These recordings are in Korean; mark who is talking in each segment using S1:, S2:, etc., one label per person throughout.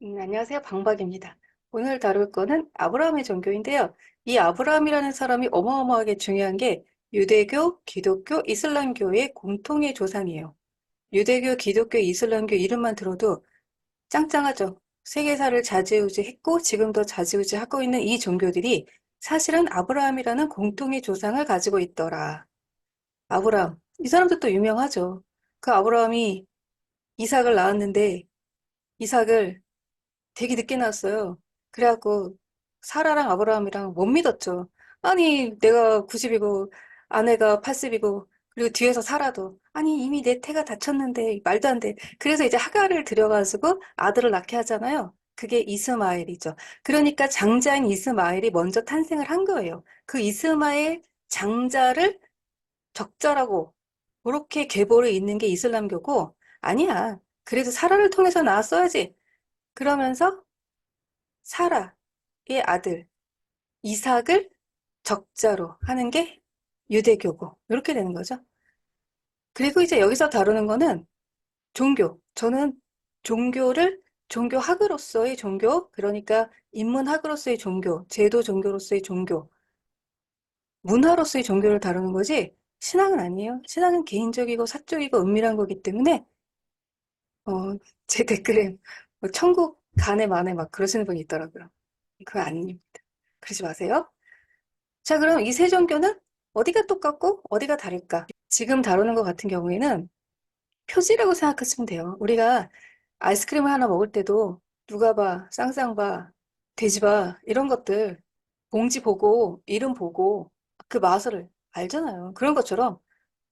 S1: 안녕하세요. 방박입니다. 오늘 다룰 거는 아브라함의 종교인데요. 이 아브라함이라는 사람이 어마어마하게 중요한 게 유대교, 기독교, 이슬람교의 공통의 조상이에요. 유대교, 기독교, 이슬람교 이름만 들어도 짱짱하죠. 세계사를 좌지우지했고 지금도 좌지우지하고 있는 이 종교들이 사실은 아브라함이라는 공통의 조상을 가지고 있더라. 아브라함, 이 사람도 또 유명하죠. 그 아브라함이 이삭을 낳았는데 이삭을 되게 늦게 낳았어요. 그래갖고 사라랑 아브라함이랑 못 믿었죠. 아니 내가 90이고 아내가 80이고 그리고 뒤에서 사라도 아니 이미 내 태가 다쳤는데 말도 안 돼. 그래서 이제 하가를 들여가지고 아들을 낳게 하잖아요. 그게 이스마엘이죠. 그러니까 장자인 이스마엘이 먼저 탄생을 한 거예요. 그 이스마엘 장자를 적자라고 그렇게 계보를 잇는 게 이슬람교고 아니야. 그래도 사라를 통해서 낳았어야지. 그러면서 사라의 아들 이삭을 적자로 하는 게 유대교고 이렇게 되는 거죠. 그리고 이제 여기서 다루는 거는 종교. 저는 종교를 종교학으로서의 종교, 그러니까 인문학으로서의 종교, 제도 종교로서의 종교, 문화로서의 종교를 다루는 거지 신앙은 아니에요. 신앙은 개인적이고 사적이고 은밀한 거기 때문에 어, 제 댓글에 뭐 천국 가네 마네 막 그러시는 분이 있더라고요. 그거 아닙니다. 그러지 마세요. 자, 그럼 이 세 종교는 어디가 똑같고 어디가 다를까? 지금 다루는 것 같은 경우에는 표지라고 생각하시면 돼요. 우리가 아이스크림을 하나 먹을 때도 누가 봐, 쌍쌍 봐, 돼지 봐, 이런 것들 봉지 보고 이름 보고 그 맛을 알잖아요. 그런 것처럼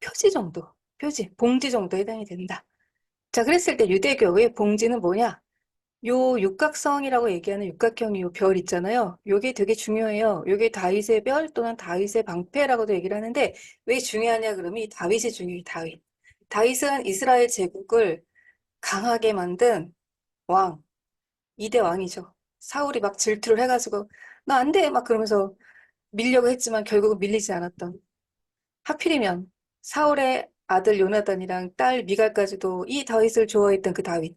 S1: 표지 정도, 표지, 봉지 정도 해당이 된다. 자, 그랬을 때 유대교의 봉지는 뭐냐? 요 육각성이라고 얘기하는 육각형 요 별 있잖아요. 요게 되게 중요해요. 요게 다윗의 별 또는 다윗의 방패라고도 얘기를 하는데 왜 중요하냐 그러면 이 다윗이 중요해, 다윗. 다윗은 이스라엘 제국을 강하게 만든 왕, 2대 왕이죠. 사울이 막 질투를 해가지고 나 안 돼! 막 그러면서 밀려고 했지만 결국은 밀리지 않았던. 하필이면 사울의 아들 요나단이랑 딸 미갈까지도 이 다윗을 좋아했던 그 다윗.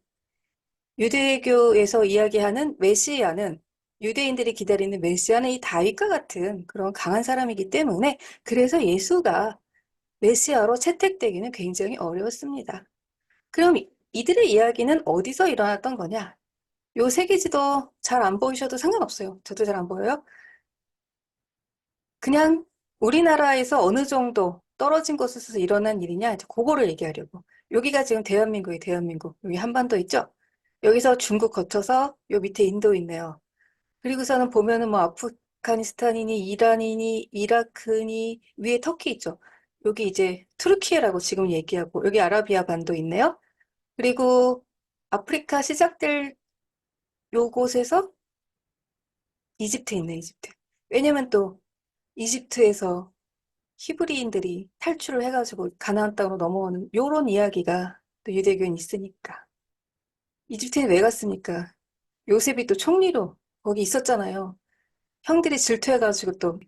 S1: 유대교에서 이야기하는 메시아는 유대인들이 기다리는 메시아는 이 다윗과 같은 그런 강한 사람이기 때문에 그래서 예수가 메시아로 채택되기는 굉장히 어려웠습니다. 그럼 이들의 이야기는 어디서 일어났던 거냐? 요 세계지도 잘 안 보이셔도 상관없어요. 저도 잘 안 보여요. 그냥 우리나라에서 어느 정도 떨어진 곳에서 일어난 일이냐? 이제 그거를 얘기하려고. 여기가 지금 대한민국이에요, 대한민국. 여기 한반도 있죠? 여기서 중국 거쳐서 요 밑에 인도 있네요. 그리고서는 보면은 뭐 아프가니스탄이니 이란이니 이라크니 위에 터키 있죠. 여기 이제 투르키예라고 지금 얘기하고 여기 아라비아 반도 있네요. 그리고 아프리카 시작될 요곳에서 이집트 있네, 이집트. 왜냐면 또 이집트에서 히브리인들이 탈출을 해가지고 가나안 땅으로 넘어오는 요런 이야기가 또 유대교인 있으니까. 이집트에 왜 갔습니까? 요셉이 또 총리로 거기 있었잖아요. 형들이 질투해가지고 또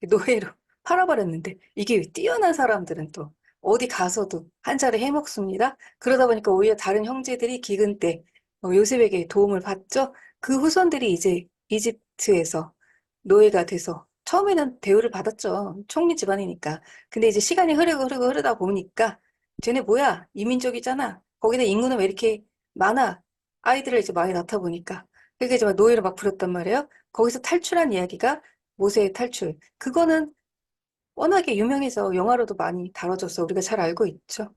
S1: 노예로 팔아버렸는데 이게 뛰어난 사람들은 또 어디 가서도 한 자리 해먹습니다. 그러다 보니까 오히려 다른 형제들이 기근 때 요셉에게 도움을 받죠. 그 후손들이 이제 이집트에서 노예가 돼서 처음에는 대우를 받았죠. 총리 집안이니까. 근데 이제 시간이 흐르다 보니까 쟤네 뭐야? 이민족이잖아. 거기다 인구는 왜 이렇게 많아? 아이들을 이제 많이 낳다 보니까. 그러니까 이제 막 노예를 막 부렸단 말이에요. 거기서 탈출한 이야기가 모세의 탈출. 그거는 워낙에 유명해서 영화로도 많이 다뤄져서 우리가 잘 알고 있죠.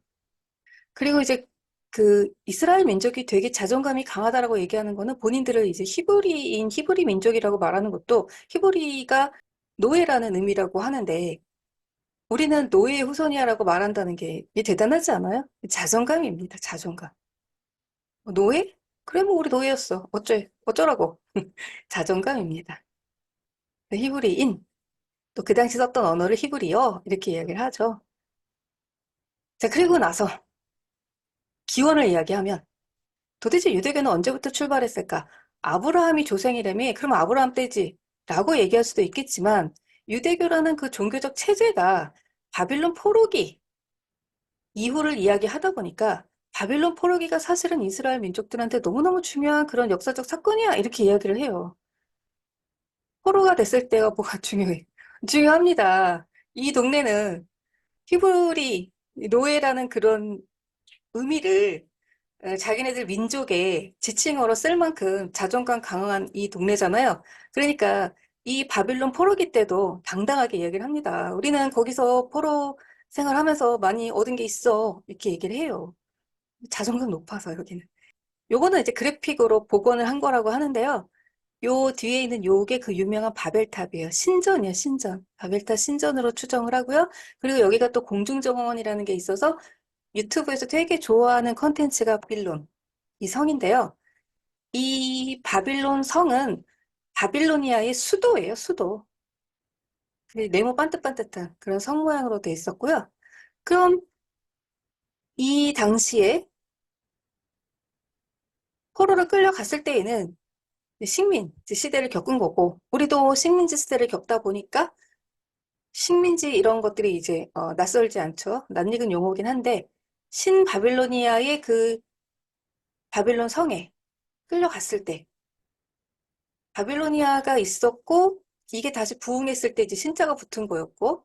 S1: 그리고 이제 그 이스라엘 민족이 되게 자존감이 강하다라고 얘기하는 거는 본인들을 이제 히브리 민족이라고 말하는 것도 히브리가 노예라는 의미라고 하는데 우리는 노예의 후손이야라고 말한다는 게 이게 대단하지 않아요? 자존감입니다. 자존감. 노예? 그래 뭐 우리 노예였어. 어쩌라고. 자존감입니다. 히브리인. 또 그 당시 썼던 언어를 히브리어 이렇게 이야기를 하죠. 자, 그리고 나서 기원을 이야기하면 도대체 유대교는 언제부터 출발했을까? 아브라함이 조상이라며 그럼 아브라함 때지 라고 얘기할 수도 있겠지만 유대교라는 그 종교적 체제가 바빌론 포로기 이후를 이야기하다 보니까 바빌론 포로기가 사실은 이스라엘 민족들한테 너무너무 중요한 그런 역사적 사건이야. 이렇게 이야기를 해요. 포로가 됐을 때가 뭐가 중요해? 중요합니다. 이 동네는 히브리, 노예라는 그런 의미를 자기네들 민족의 지칭어로 쓸 만큼 자존감 강한 이 동네잖아요. 그러니까 이 바빌론 포로기 때도 당당하게 얘기를 합니다. 우리는 거기서 포로 생활하면서 많이 얻은 게 있어. 이렇게 얘기를 해요. 자존감 높아서 여기는. 요거는 이제 그래픽으로 복원을 한 거라고 하는데요. 요 뒤에 있는 요게 그 유명한 바벨탑이에요. 신전이에요, 신전. 바벨탑 신전으로 추정을 하고요. 그리고 여기가 또 공중정원이라는 게 있어서 유튜브에서 되게 좋아하는 컨텐츠가 바빌론, 이 성인데요. 이 바빌론 성은 바빌로니아의 수도예요, 수도. 네모 반듯반듯한 그런 성 모양으로 돼 있었고요. 그럼 이 당시에 포로를 끌려갔을 때에는 식민 시대를 겪은 거고, 우리도 식민지 시대를 겪다 보니까 식민지 이런 것들이 이제 낯설지 않죠. 낯익은 용어긴 한데 신바빌로니아의 그 바빌론 성에 끌려갔을 때 바빌로니아가 있었고 이게 다시 부흥했을 때 이제 신자가 붙은 거였고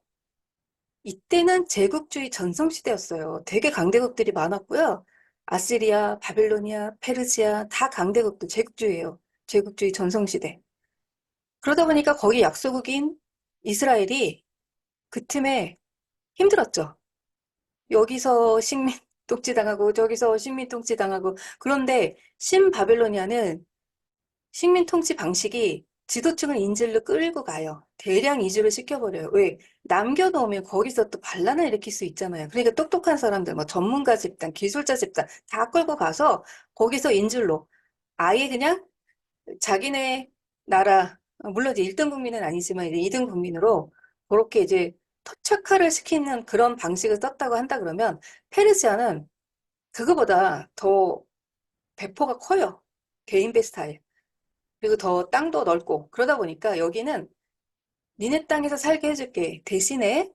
S1: 이때는 제국주의 전성시대였어요. 되게 강대국들이 많았고요. 아시리아, 바빌로니아, 페르시아 다 강대국들 제국주의예요. 제국주의 전성시대. 그러다 보니까 거기 약소국인 이스라엘이 그 틈에 힘들었죠. 여기서 식민 통치당하고 저기서 식민 통치당하고 그런데 신바빌로니아는 식민 통치 방식이 지도층을 인질로 끌고 가요. 대량 이주를 시켜버려요. 왜? 남겨놓으면 거기서 또 반란을 일으킬 수 있잖아요. 그러니까 똑똑한 사람들, 뭐 전문가 집단, 기술자 집단 다 끌고 가서 거기서 인질로 아예 그냥 자기네 나라, 물론 이제 1등 국민은 아니지만 이제 2등 국민으로 그렇게 이제 토착화를 시키는 그런 방식을 썼다고 한다 그러면 페르시아는 그거보다 더 배포가 커요. 개인배 스타일. 그리고 더 땅도 넓고 그러다 보니까 여기는 니네 땅에서 살게 해줄게. 대신에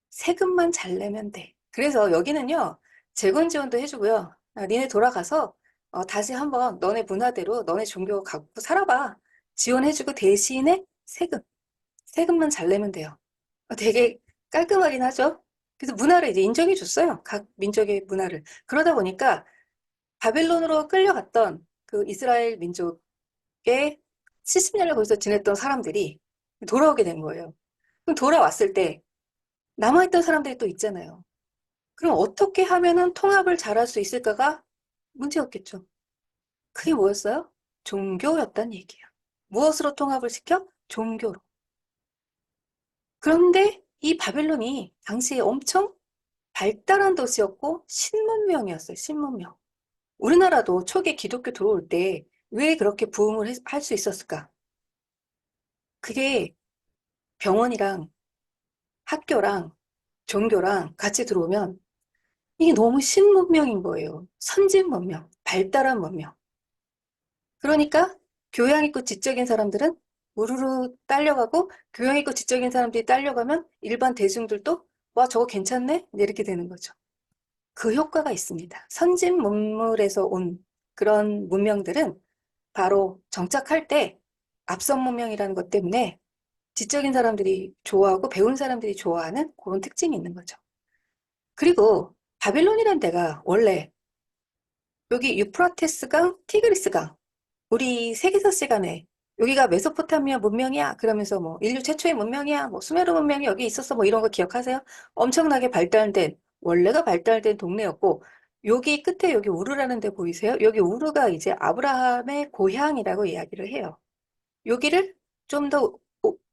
S1: 세금만 잘 내면 돼. 그래서 여기는요, 재건 지원도 해주고요. 니네 돌아가서 다시 한번 너네 문화대로 너네 종교 갖고 살아봐. 지원해주고 대신에 세금만 잘 내면 돼요. 되게 깔끔하긴 하죠. 그래서 문화를 이제 인정해줬어요. 각 민족의 문화를. 그러다 보니까 바벨론으로 끌려갔던 그 이스라엘 민족의 70년을 거기서 지냈던 사람들이 돌아오게 된 거예요. 그럼 돌아왔을 때 남아있던 사람들이 또 있잖아요. 그럼 어떻게 하면은 통합을 잘할 수 있을까가 문제였겠죠. 그게 뭐였어요? 종교였단 얘기예요. 무엇으로 통합을 시켜? 종교로. 그런데 이 바벨론이 당시에 엄청 발달한 도시였고 신문명이었어요. 신문명. 우리나라도 초기 기독교 들어올 때 왜 그렇게 부흥을 할 수 있었을까? 그게 병원이랑 학교랑 종교랑 같이 들어오면 이게 너무 신문명인 거예요. 선진 문명, 발달한 문명. 그러니까 교양 있고 지적인 사람들은 우르르 딸려가고 교양 있고 지적인 사람들이 딸려가면 일반 대중들도 와, 저거 괜찮네? 이렇게 되는 거죠. 그 효과가 있습니다. 선진 문물에서 온 그런 문명들은 바로 정착할 때 앞선 문명이라는 것 때문에 지적인 사람들이 좋아하고 배운 사람들이 좋아하는 그런 특징이 있는 거죠. 그리고 바빌론이라는 데가 원래 여기 유프라테스강, 티그리스강 우리 세계사 시간에 여기가 메소포타미아 문명이야 그러면서 뭐 인류 최초의 문명이야 뭐 수메르 문명이 여기 있었어 뭐 이런 거 기억하세요? 엄청나게 발달된 원래가 발달된 동네였고 여기 끝에 여기 우르라는 데 보이세요? 여기 우르가 이제 아브라함의 고향이라고 이야기를 해요. 여기를 좀 더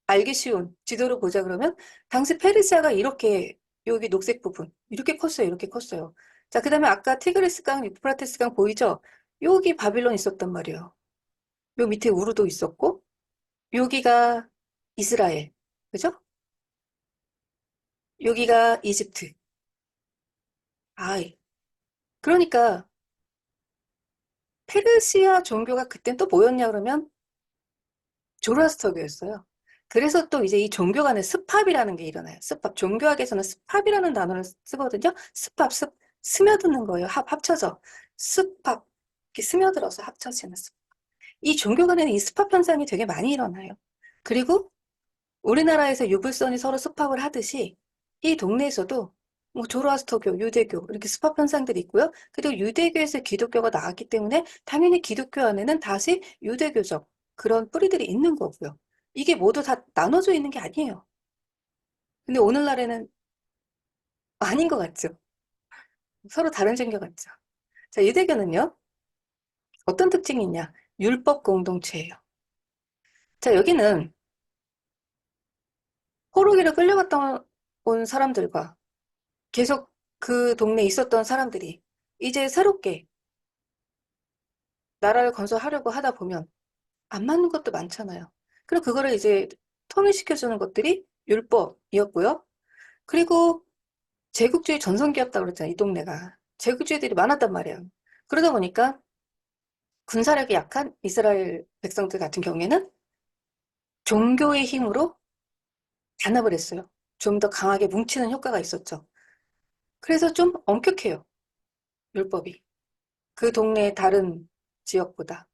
S1: 알기 쉬운 지도로 보자 그러면 당시 페르시아가 이렇게 여기 녹색 부분 이렇게 컸어요. 이렇게 컸어요. 자, 그다음에 아까 티그리스강, 유프라테스강 보이죠? 여기 바빌론 있었단 말이에요. 요 밑에 우르도 있었고 여기가 이스라엘. 그죠? 여기가 이집트. 아이. 그러니까 페르시아 종교가 그땐 또 뭐였냐 그러면 조로아스터교였어요. 그래서 또 이제 이 종교 간의 습합이라는 게 일어나요. 습합. 종교학에서는 습합이라는 단어를 쓰거든요. 습합, 습. 스며드는 거예요. 합쳐져. 습합. 이렇게 스며들어서 합쳐지는 습. 이 종교 간에는 이 습합 현상이 되게 많이 일어나요. 그리고 우리나라에서 유불선이 서로 습합을 하듯이 이 동네에서도 뭐 조로아스터교, 유대교 이렇게 습합 현상들이 있고요. 그리고 유대교에서 기독교가 나왔기 때문에 당연히 기독교 안에는 다시 유대교적 그런 뿌리들이 있는 거고요. 이게 모두 다 나눠져 있는 게 아니에요. 근데 오늘날에는 아닌 것 같죠. 서로 다른 종교 같죠. 자, 유대교는요. 어떤 특징이 있냐? 율법 공동체예요. 자, 여기는 포로기를 끌려갔다 온 사람들과 계속 그 동네에 있었던 사람들이 이제 새롭게 나라를 건설하려고 하다 보면 안 맞는 것도 많잖아요. 그리고 그거를 이제 통일시켜주는 것들이 율법이었고요. 그리고 제국주의 전성기였다고 그랬잖아요. 이 동네가. 제국주의들이 많았단 말이에요. 그러다 보니까 군사력이 약한 이스라엘 백성들 같은 경우에는 종교의 힘으로 단합을 했어요. 좀 더 강하게 뭉치는 효과가 있었죠. 그래서 좀 엄격해요. 율법이. 그 동네의 다른 지역보다.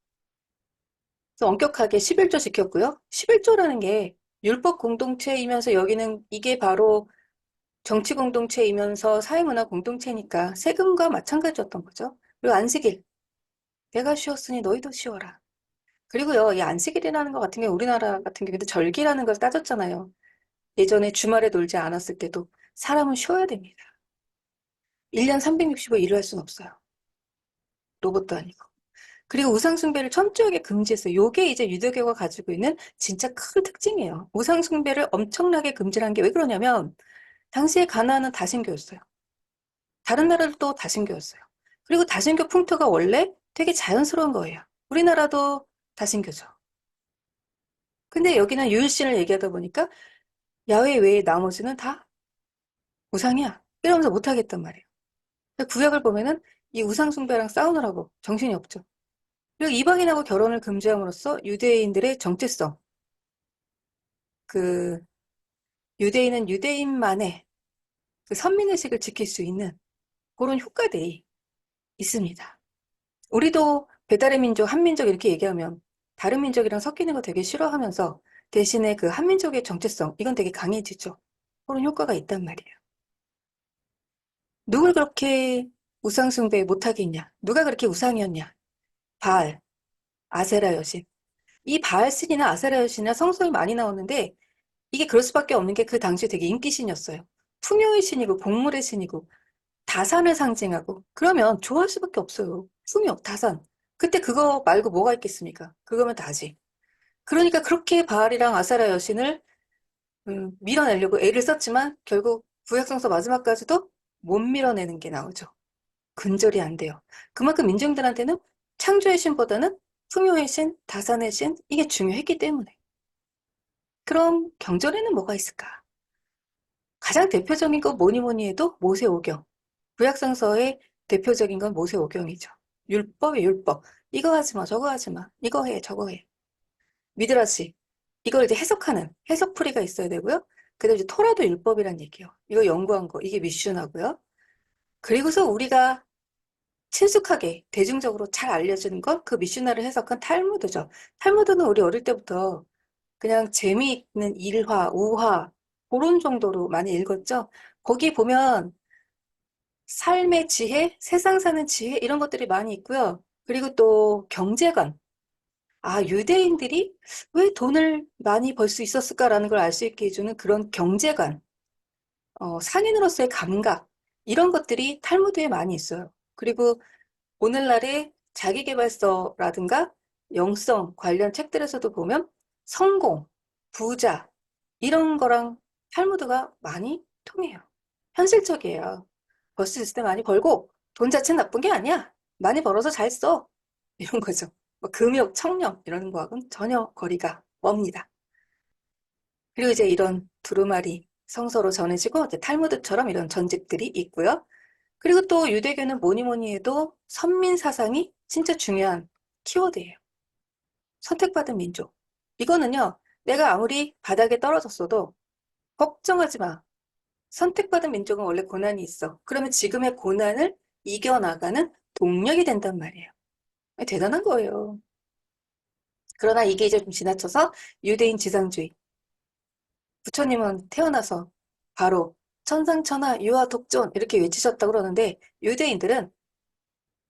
S1: 그래서 엄격하게 11조 지켰고요. 11조라는 게 율법 공동체이면서 여기는 이게 바로 정치 공동체이면서 사회문화 공동체니까 세금과 마찬가지였던 거죠. 그리고 안식일. 내가 쉬었으니 너희도 쉬어라. 그리고요, 이 안식일이라는 것 같은 게 우리나라 같은 경우에도 절기라는 걸 따졌잖아요. 예전에 주말에 놀지 않았을 때도 사람은 쉬어야 됩니다. 1년 365일 일을 할 수는 없어요. 로봇도 아니고. 그리고 우상숭배를 철저하게 금지했어요. 요게 이제 유대교가 가지고 있는 진짜 큰 특징이에요. 우상숭배를 엄청나게 금지한 게 왜 그러냐면, 당시에 가나안은 다신교였어요. 다른 나라도 다신교였어요. 그리고 다신교 풍토가 원래 되게 자연스러운 거예요. 우리나라도 다신교죠. 근데 여기는 유일신을 얘기하다 보니까 야훼 외에 나머지는 다 우상이야. 이러면서 못하겠단 말이에요. 구약을 보면은 이 우상숭배랑 싸우느라고 정신이 없죠. 그리고 이방인하고 결혼을 금지함으로써 유대인들의 정체성, 그 유대인은 유대인만의 그 선민의식을 지킬 수 있는 그런 효과들이 있습니다. 우리도 배달의 민족, 한민족 이렇게 얘기하면 다른 민족이랑 섞이는 거 되게 싫어하면서 대신에 그 한민족의 정체성, 이건 되게 강해지죠. 그런 효과가 있단 말이에요. 누굴 그렇게 우상숭배 못하게 했냐? 누가 그렇게 우상이었냐? 바알, 아세라 여신. 이 바알 신이나 아세라 여신이나 성서에 많이 나오는데 이게 그럴 수밖에 없는 게 그 당시에 되게 인기신이었어요. 풍요의 신이고 복물의 신이고 다산을 상징하고 그러면 좋아할 수밖에 없어요. 풍요, 다산. 그때 그거 말고 뭐가 있겠습니까? 그거면 다지. 그러니까 그렇게 바알이랑 아세라 여신을 밀어내려고 애를 썼지만 결국 구약성서 마지막까지도 못 밀어내는 게 나오죠. 근절이 안 돼요. 그만큼 민중들한테는 창조의 신보다는 풍요의 신, 다산의 신 이게 중요했기 때문에. 그럼 경전에는 뭐가 있을까? 가장 대표적인 건 뭐니 뭐니 해도 모세오경. 구약성서의 대표적인 건 모세오경이죠. 율법이 율법. 이거 하지 마, 저거 하지 마. 이거 해, 저거 해. 미드라시. 이걸 이제 해석하는 해석풀이가 있어야 되고요. 그다음에 이제 토라도 율법이란 얘기예요. 이거 연구한 거. 이게 미슈나고요. 그리고서 우리가 친숙하게 대중적으로 잘 알려지는 건 그 미슈나를 해석한 탈무드죠. 탈무드는 우리 어릴 때부터 그냥 재미있는 일화, 우화 그런 정도로 많이 읽었죠. 거기 보면 삶의 지혜, 세상 사는 지혜 이런 것들이 많이 있고요. 그리고 또 경제관. 아, 유대인들이 왜 돈을 많이 벌 수 있었을까라는 걸 알 수 있게 해주는 그런 경제관, 상인으로서의 감각 이런 것들이 탈무드에 많이 있어요. 그리고 오늘날의 자기계발서라든가 영성 관련 책들에서도 보면 성공, 부자 이런 거랑 탈무드가 많이 통해요. 현실적이에요. 벌 수 있을 때 많이 벌고 돈 자체는 나쁜 게 아니야. 많이 벌어서 잘 써. 이런 거죠. 뭐 금욕, 청렴 이런 거하고는 전혀 거리가 멉니다. 그리고 이제 이런 두루마리 성서로 전해지고 이제 탈무드처럼 이런 전집들이 있고요. 그리고 또 유대교는 뭐니 뭐니 해도 선민 사상이 진짜 중요한 키워드예요. 선택받은 민족. 이거는요, 내가 아무리 바닥에 떨어졌어도 걱정하지 마. 선택받은 민족은 원래 고난이 있어. 그러면 지금의 고난을 이겨나가는 동력이 된단 말이에요. 대단한 거예요. 그러나 이게 이제 좀 지나쳐서 유대인 지상주의. 부처님은 태어나서 바로 천상천하 유아 독존 이렇게 외치셨다고 그러는데 유대인들은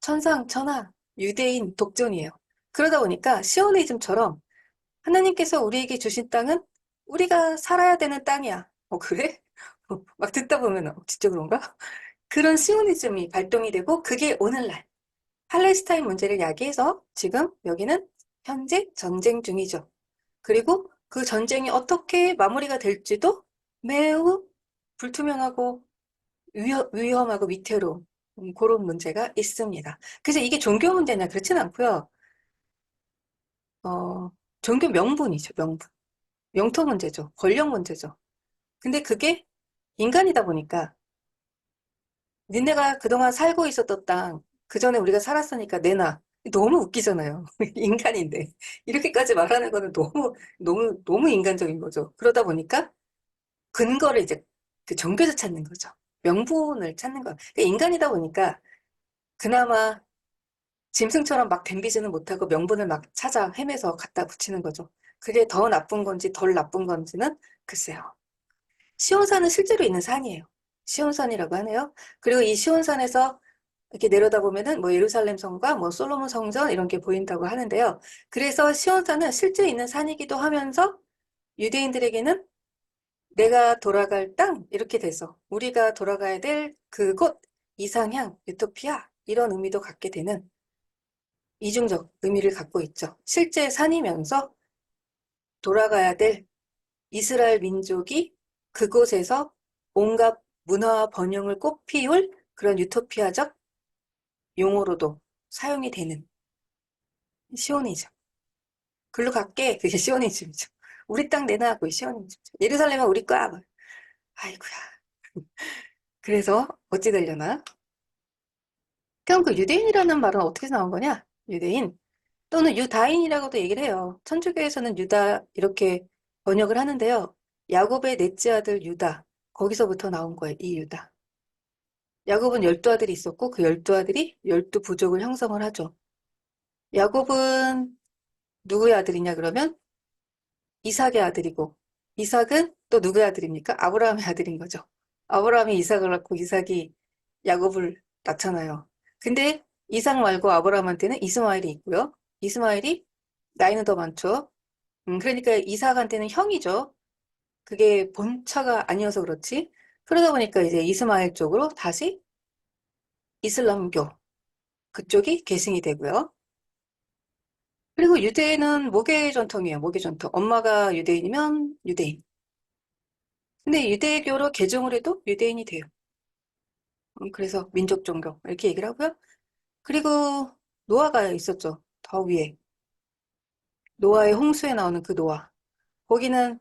S1: 천상천하 유대인 독존이에요. 그러다 보니까 시오니즘처럼 하나님께서 우리에게 주신 땅은 우리가 살아야 되는 땅이야. 그래? 막 듣다 보면 진짜 그런가? 그런 시오니즘이 발동이 되고 그게 오늘날 팔레스타인 문제를 야기해서 지금 여기는 현재 전쟁 중이죠. 그리고 그 전쟁이 어떻게 마무리가 될지도 매우 불투명하고 위험하고 위태로운 그런 문제가 있습니다. 그래서 이게 종교 문제냐 그렇진 않고요. 어, 종교 명분이죠, 명분. 영토 문제죠. 권력 문제죠. 근데 그게 인간이다 보니까 니네가 그동안 살고 있었던 땅, 그 전에 우리가 살았으니까 내놔. 너무 웃기잖아요. 인간인데. 이렇게까지 말하는 거는 너무 인간적인 거죠. 그러다 보니까 근거를 이제 그 종교에서 찾는 거죠. 명분을 찾는 거예요. 그러니까 인간이다 보니까 그나마 짐승처럼 막 덤비지는 못하고 명분을 막 찾아 헤매서 갖다 붙이는 거죠. 그게 더 나쁜 건지 덜 나쁜 건지는 글쎄요. 시온산은 실제로 있는 산이에요. 시온산이라고 하네요. 그리고 이 시온산에서 이렇게 내려다 보면은 뭐 예루살렘 성과 뭐 솔로몬 성전 이런 게 보인다고 하는데요. 그래서 시온산은 실제 있는 산이기도 하면서 유대인들에게는 내가 돌아갈 땅 이렇게 돼서 우리가 돌아가야 될 그곳 이상향 유토피아 이런 의미도 갖게 되는 이중적 의미를 갖고 있죠. 실제 산이면서 돌아가야 될 이스라엘 민족이 그곳에서 온갖 문화와 번영을 꽃피울 그런 유토피아적 용어로도 사용이 되는 시오니즘. 글로 갈게 그게 시오니즘이죠. 우리 땅 내놔 그 시오니즘이죠. 예루살렘은 우리 거야. 뭐. 아이고야. 그래서 어찌 되려나? 그럼 그 유대인이라는 말은 어떻게 나온 거냐? 유대인 또는 유다인이라고도 얘기를 해요. 천주교에서는 유다 이렇게 번역을 하는데요. 야곱의 넷째 아들 유다 거기서부터 나온 거예요. 이 유다. 야곱은 12아들이 있었고 그 12아들이 12부족을 형성을 하죠. 야곱은 누구의 아들이냐 그러면 이삭의 아들이고 이삭은 또 누구의 아들입니까? 아브라함의 아들인 거죠. 아브라함이 이삭을 낳고 이삭이 야곱을 낳잖아요. 근데 이삭 말고 아브라함한테는 이스마엘이 있고요. 이스마엘이 나이는 더 많죠. 그러니까 이삭한테는 형이죠. 그게 본처가 아니어서 그렇지. 그러다 보니까 이제 이스마엘 쪽으로 다시 이슬람교 그쪽이 계승이 되고요. 그리고 유대인은 모계 전통이에요. 모계 전통. 엄마가 유대인이면 유대인. 근데 유대교로 개종을 해도 유대인이 돼요. 그래서 민족 종교 이렇게 얘기를 하고요. 그리고 노아가 있었죠. 더 위에. 노아의 홍수에 나오는 그 노아. 거기는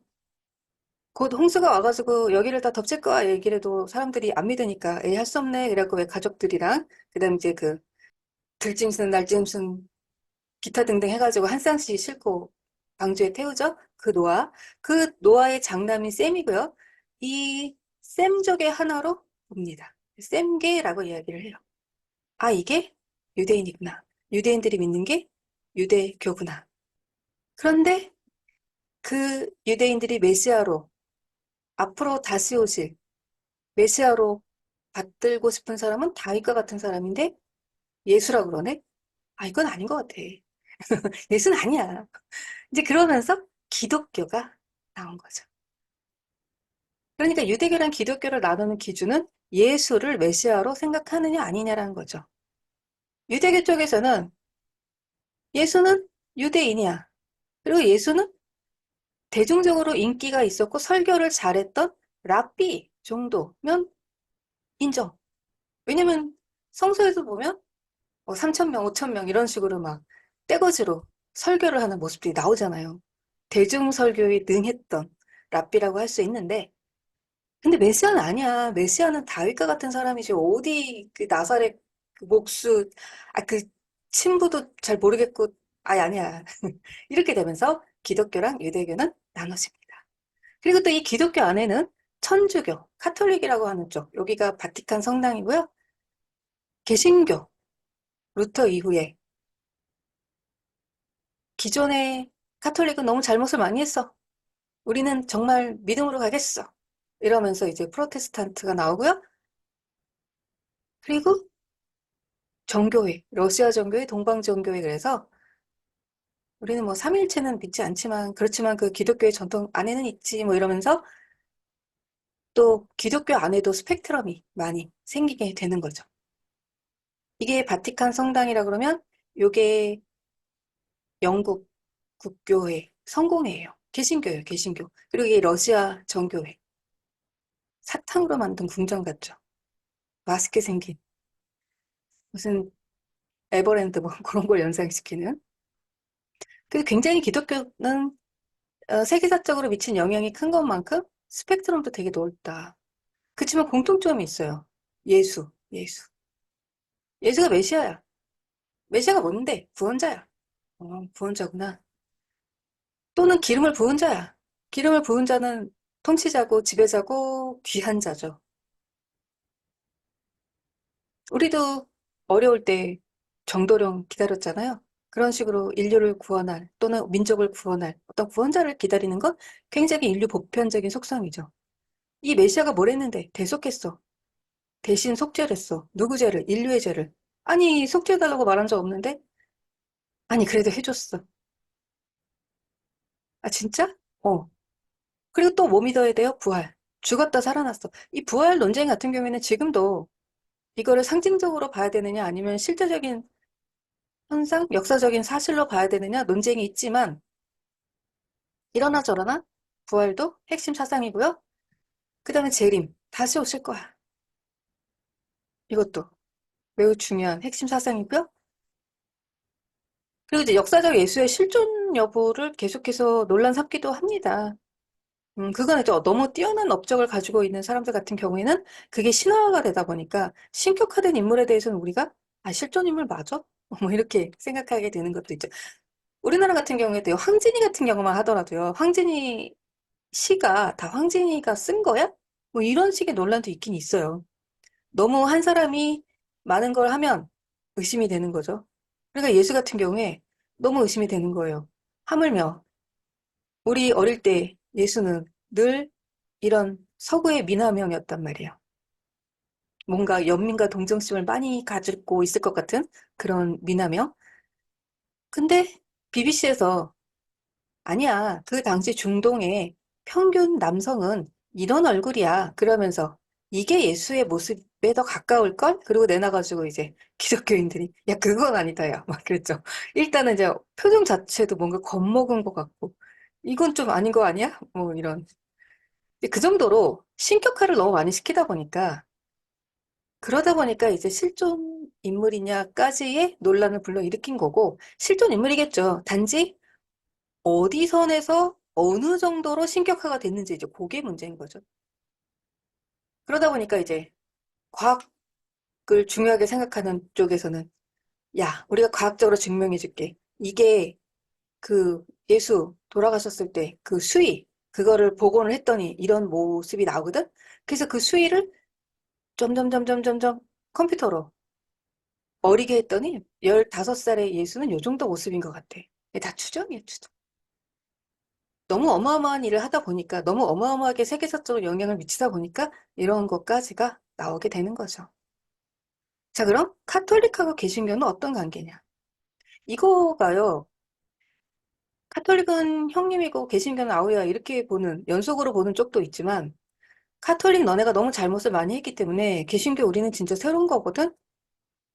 S1: 곧 홍수가 와가지고 여기를 다 덮칠 거야 얘기를 해도 사람들이 안 믿으니까 에이 할 수 없네 이래갖고 왜 가족들이랑 그다음 이제 그 들짐승 날짐승 기타 등등 해가지고 한 쌍씩 싣고 방주에 태우죠. 그 노아의 장남인 셈이고요. 이 셈족의 하나로 봅니다. 셈계라고 이야기를 해요. 아 이게 유대인이구나. 유대인들이 믿는 게 유대교구나. 그런데 그 유대인들이 메시아로 앞으로 다시 오실 메시아로 받들고 싶은 사람은 다윗과 같은 사람인데 예수라 그러네? 아, 이건 아닌 것 같아. 예수는 아니야. 이제 그러면서 기독교가 나온 거죠. 그러니까 유대교랑 기독교를 나누는 기준은 예수를 메시아로 생각하느냐 아니냐라는 거죠. 유대교 쪽에서는 예수는 유대인이야. 그리고 예수는 대중적으로 인기가 있었고 설교를 잘했던 랍비 정도면 인정. 왜냐면 성서에서 보면 3천 명, 5천 명 이런 식으로 막 떼거지로 설교를 하는 모습들이 나오잖아요. 대중 설교에 능했던 랍비라고 할 수 있는데 근데 메시아는 아니야. 메시아는 다윗과 같은 사람이지. 어디 그 나사렛 그 목수 그 친부도 잘 모르겠고 아니야. 이렇게 되면서 기독교랑 유대교는 나눠집니다. 그리고 또 이 기독교 안에는 천주교, 카톨릭이라고 하는 쪽, 여기가 바티칸 성당이고요. 개신교, 루터 이후에 기존의 카톨릭은 너무 잘못을 많이 했어. 우리는 정말 믿음으로 가겠어. 이러면서 이제 프로테스탄트가 나오고요. 그리고 정교회, 러시아 정교회, 동방 정교회 그래서 우리는 뭐 삼위일체는 믿지 않지만 그렇지만 그 기독교의 전통 안에는 있지 뭐 이러면서 또 기독교 안에도 스펙트럼이 많이 생기게 되는 거죠. 이게 바티칸 성당이라 그러면 요게 영국 국교회 성공회예요. 개신교예요, 개신교. 그리고 이게 러시아 정교회. 사탕으로 만든 궁전 같죠. 맛있게 생긴 무슨 에버랜드 뭐 그런 걸 연상시키는. 그 굉장히 기독교는 세계사적으로 미친 영향이 큰 것만큼 스펙트럼도 되게 넓다. 그치만 공통점이 있어요. 예수, 예수. 예수가 메시아야. 메시아가 뭔데? 구원자야. 구원자구나. 또는 기름을 부은 자야. 기름을 부은 자는 통치자고 지배자고 귀한 자죠. 우리도 어려울 때 정도령 기다렸잖아요. 그런 식으로 인류를 구원할 또는 민족을 구원할 어떤 구원자를 기다리는 건 굉장히 인류 보편적인 속성이죠. 이 메시아가 뭘 했는데 대속했어. 대신 속죄를 했어. 누구 죄를? 인류의 죄를. 아니 속죄해달라고 말한 적 없는데? 아니 그래도 해줬어. 아 진짜? 어. 그리고 또 뭐 믿어야 돼요? 부활. 죽었다 살아났어. 이 부활 논쟁 같은 경우에는 지금도 이거를 상징적으로 봐야 되느냐 아니면 실제적인 현상, 역사적인 사실로 봐야 되느냐 논쟁이 있지만 이러나 저러나 부활도 핵심 사상이고요. 그 다음에 재림, 다시 오실 거야. 이것도 매우 중요한 핵심 사상이고요. 그리고 이제 역사적 예수의 실존 여부를 계속해서 논란 삼기도 합니다. 그건 이제 너무 뛰어난 업적을 가지고 있는 사람들 같은 경우에는 그게 신화가 되다 보니까 신격화된 인물에 대해서는 우리가 아, 실존 인물 맞아? 뭐 이렇게 생각하게 되는 것도 있죠. 우리나라 같은 경우에도 황진이 같은 경우만 하더라도요. 황진이 시가 다 황진이가 쓴 거야? 뭐 이런 식의 논란도 있긴 있어요. 너무 한 사람이 많은 걸 하면 의심이 되는 거죠. 그러니까 예수 같은 경우에 너무 의심이 되는 거예요. 하물며 우리 어릴 때 예수는 늘 이런 서구의 미남형이었단 말이에요. 뭔가 연민과 동정심을 많이 가지고 있을 것 같은 그런 미남형. 근데 BBC에서 아니야. 그 당시 중동의 평균 남성은 이런 얼굴이야. 그러면서 이게 예수의 모습에 더 가까울걸? 그리고 내놔가지고 이제 기독교인들이 야, 그건 아니다. 야. 막 그랬죠. 일단은 이제 표정 자체도 뭔가 겁먹은 것 같고 이건 좀 아닌 거 아니야? 뭐 이런. 그 정도로 신격화를 너무 많이 시키다 보니까 그러다 보니까 이제 실존 인물이냐까지의 논란을 불러일으킨 거고 실존 인물이겠죠. 단지 어디 선에서 어느 정도로 신격화가 됐는지 이제 그게 문제인 거죠. 그러다 보니까 이제 과학을 중요하게 생각하는 쪽에서는 야, 우리가 과학적으로 증명해 줄게. 이게 그 예수 돌아가셨을 때 그 수위 그거를 복원을 했더니 이런 모습이 나오거든. 그래서 그 수위를 점점점점점점 컴퓨터로 어리게 했더니 15살의 예수는 요 정도 모습인 것 같아. 이게 다 추정이에요, 추정. 너무 어마어마한 일을 하다 보니까 너무 어마어마하게 세계사적으로 영향을 미치다 보니까 이런 것까지가 나오게 되는 거죠. 자, 그럼 카톨릭하고 개신교는 어떤 관계냐? 이거가요. 카톨릭은 형님이고 개신교는 아우야 이렇게 보는 연속으로 보는 쪽도 있지만 카톨릭 너네가 너무 잘못을 많이 했기 때문에 개신교 우리는 진짜 새로운 거거든?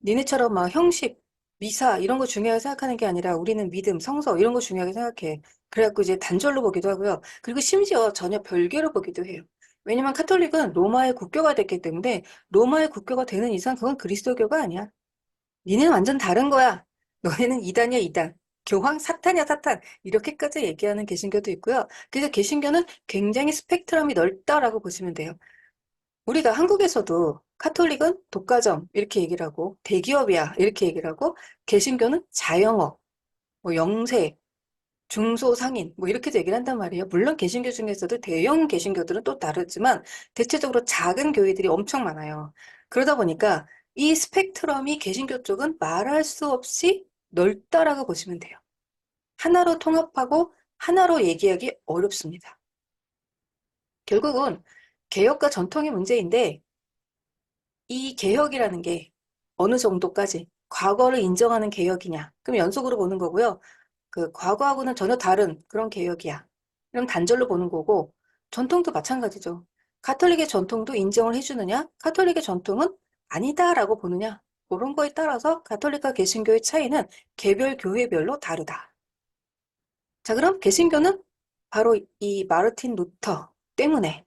S1: 니네처럼 막 형식, 미사 이런 거 중요하게 생각하는 게 아니라 우리는 믿음, 성서 이런 거 중요하게 생각해. 그래갖고 이제 단절로 보기도 하고요. 그리고 심지어 전혀 별개로 보기도 해요. 왜냐면 카톨릭은 로마의 국교가 됐기 때문에 로마의 국교가 되는 이상 그건 그리스도교가 아니야. 니네는 완전 다른 거야. 너네는 이단이야, 이단. 교황 사탄이야, 사탄. 이렇게까지 얘기하는 개신교도 있고요. 그래서 개신교는 굉장히 스펙트럼이 넓다라고 보시면 돼요. 우리가 한국에서도 카톨릭은 독과점 이렇게 얘기를 하고 대기업이야 이렇게 얘기를 하고 개신교는 자영업, 뭐 영세, 중소상인 뭐 이렇게도 얘기를 한단 말이에요. 물론 개신교 중에서도 대형 개신교들은 또 다르지만 대체적으로 작은 교회들이 엄청 많아요. 그러다 보니까 이 스펙트럼이 개신교 쪽은 말할 수 없이 넓다라고 보시면 돼요. 하나로 통합하고 하나로 얘기하기 어렵습니다. 결국은 개혁과 전통의 문제인데 이 개혁이라는 게 어느 정도까지 과거를 인정하는 개혁이냐? 그럼 연속으로 보는 거고요. 그 과거하고는 전혀 다른 그런 개혁이야. 그럼 단절로 보는 거고 전통도 마찬가지죠. 가톨릭의 전통도 인정을 해주느냐? 가톨릭의 전통은 아니다라고 보느냐? 그런 거에 따라서 가톨릭과 개신교의 차이는 개별 교회별로 다르다. 자, 그럼 개신교는 바로 이 마르틴 루터 때문에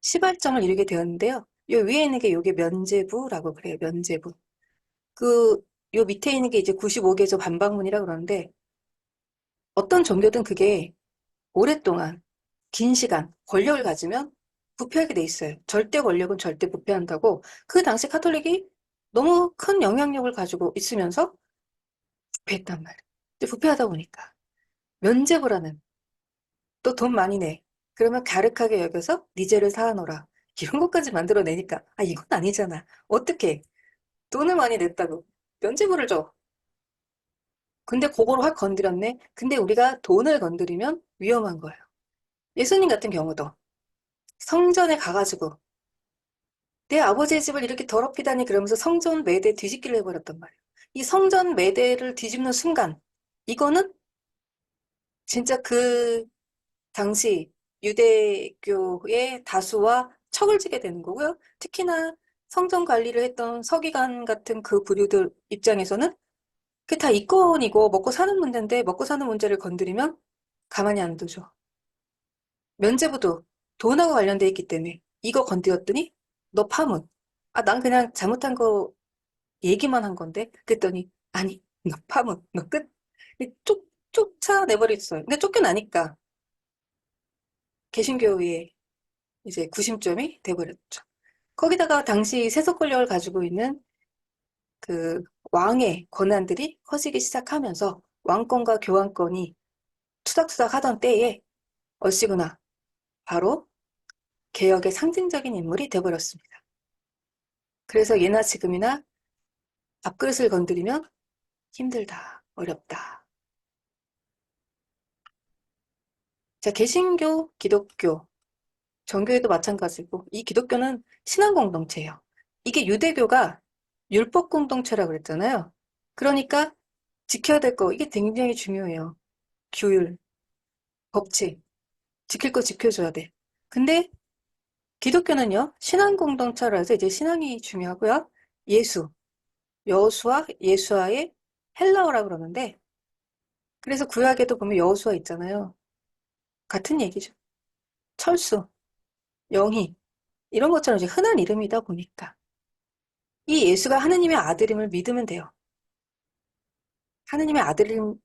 S1: 시발점을 이루게 되었는데요. 요 위에 있는 게 요게 면죄부라고 그래요. 면죄부. 그, 요 밑에 있는 게 이제 95개조 반박문이라 그러는데 어떤 종교든 그게 오랫동안 긴 시간 권력을 가지면 부패하게 돼 있어요. 절대 권력은 절대 부패한다고 그 당시 카톨릭이 너무 큰 영향력을 가지고 있으면서 부패했단 말이에요. 근데 부패하다 보니까 면죄부라는 또 돈 많이 내. 그러면 갸륵하게 여겨서 네 죄를 사하노라. 이런 것까지 만들어내니까 아 이건 아니잖아. 어떻게 돈을 많이 냈다고 면죄부를 줘. 근데 그거를 확 건드렸네. 근데 우리가 돈을 건드리면 위험한 거예요. 예수님 같은 경우도 성전에 가가지고 내 아버지의 집을 이렇게 더럽히다니 그러면서 성전 매대 뒤집기를 해버렸단 말이에요. 이 성전 매대를 뒤집는 순간 이거는 진짜 그 당시 유대교의 다수와 척을 지게 되는 거고요. 특히나 성전 관리를 했던 서기관 같은 그 부류들 입장에서는 그게 다 이권이고 먹고 사는 문제인데 먹고 사는 문제를 건드리면 가만히 안 두죠. 면제부도 돈하고 관련돼 있기 때문에 이거 건드렸더니 너 파문. 아, 난 그냥 잘못한 거 얘기만 한 건데 그랬더니 아니 너 파문 너 끝. 쫓아내버렸어요. 근데 쫓겨나니까 개신교의 이제 구심점이 돼버렸죠. 거기다가 당시 세속 권력을 가지고 있는 그 왕의 권한들이 커지기 시작하면서 왕권과 교황권이 투닥투닥 하던 때에 얼씨구나 바로 개혁의 상징적인 인물이 돼버렸습니다. 그래서 예나 지금이나 밥그릇을 건드리면 힘들다, 어렵다. 자, 개신교, 기독교, 정교회도 마찬가지고 이 기독교는 신앙 공동체예요. 이게 유대교가 율법 공동체라고 그랬잖아요. 그러니까 지켜야 될 거 이게 굉장히 중요해요. 규율, 법칙, 지킬 거 지켜줘야 돼. 근데 기독교는요, 신앙 공동체라 해서 이제 신앙이 중요하고요. 예수, 여호수아, 예수아의 헬라어라고 그러는데 그래서 구약에도 보면 여호수아 있잖아요. 같은 얘기죠. 철수, 영희 이런 것처럼 이제 흔한 이름이다 보니까 이 예수가 하느님의 아들임을 믿으면 돼요. 하느님의 아들인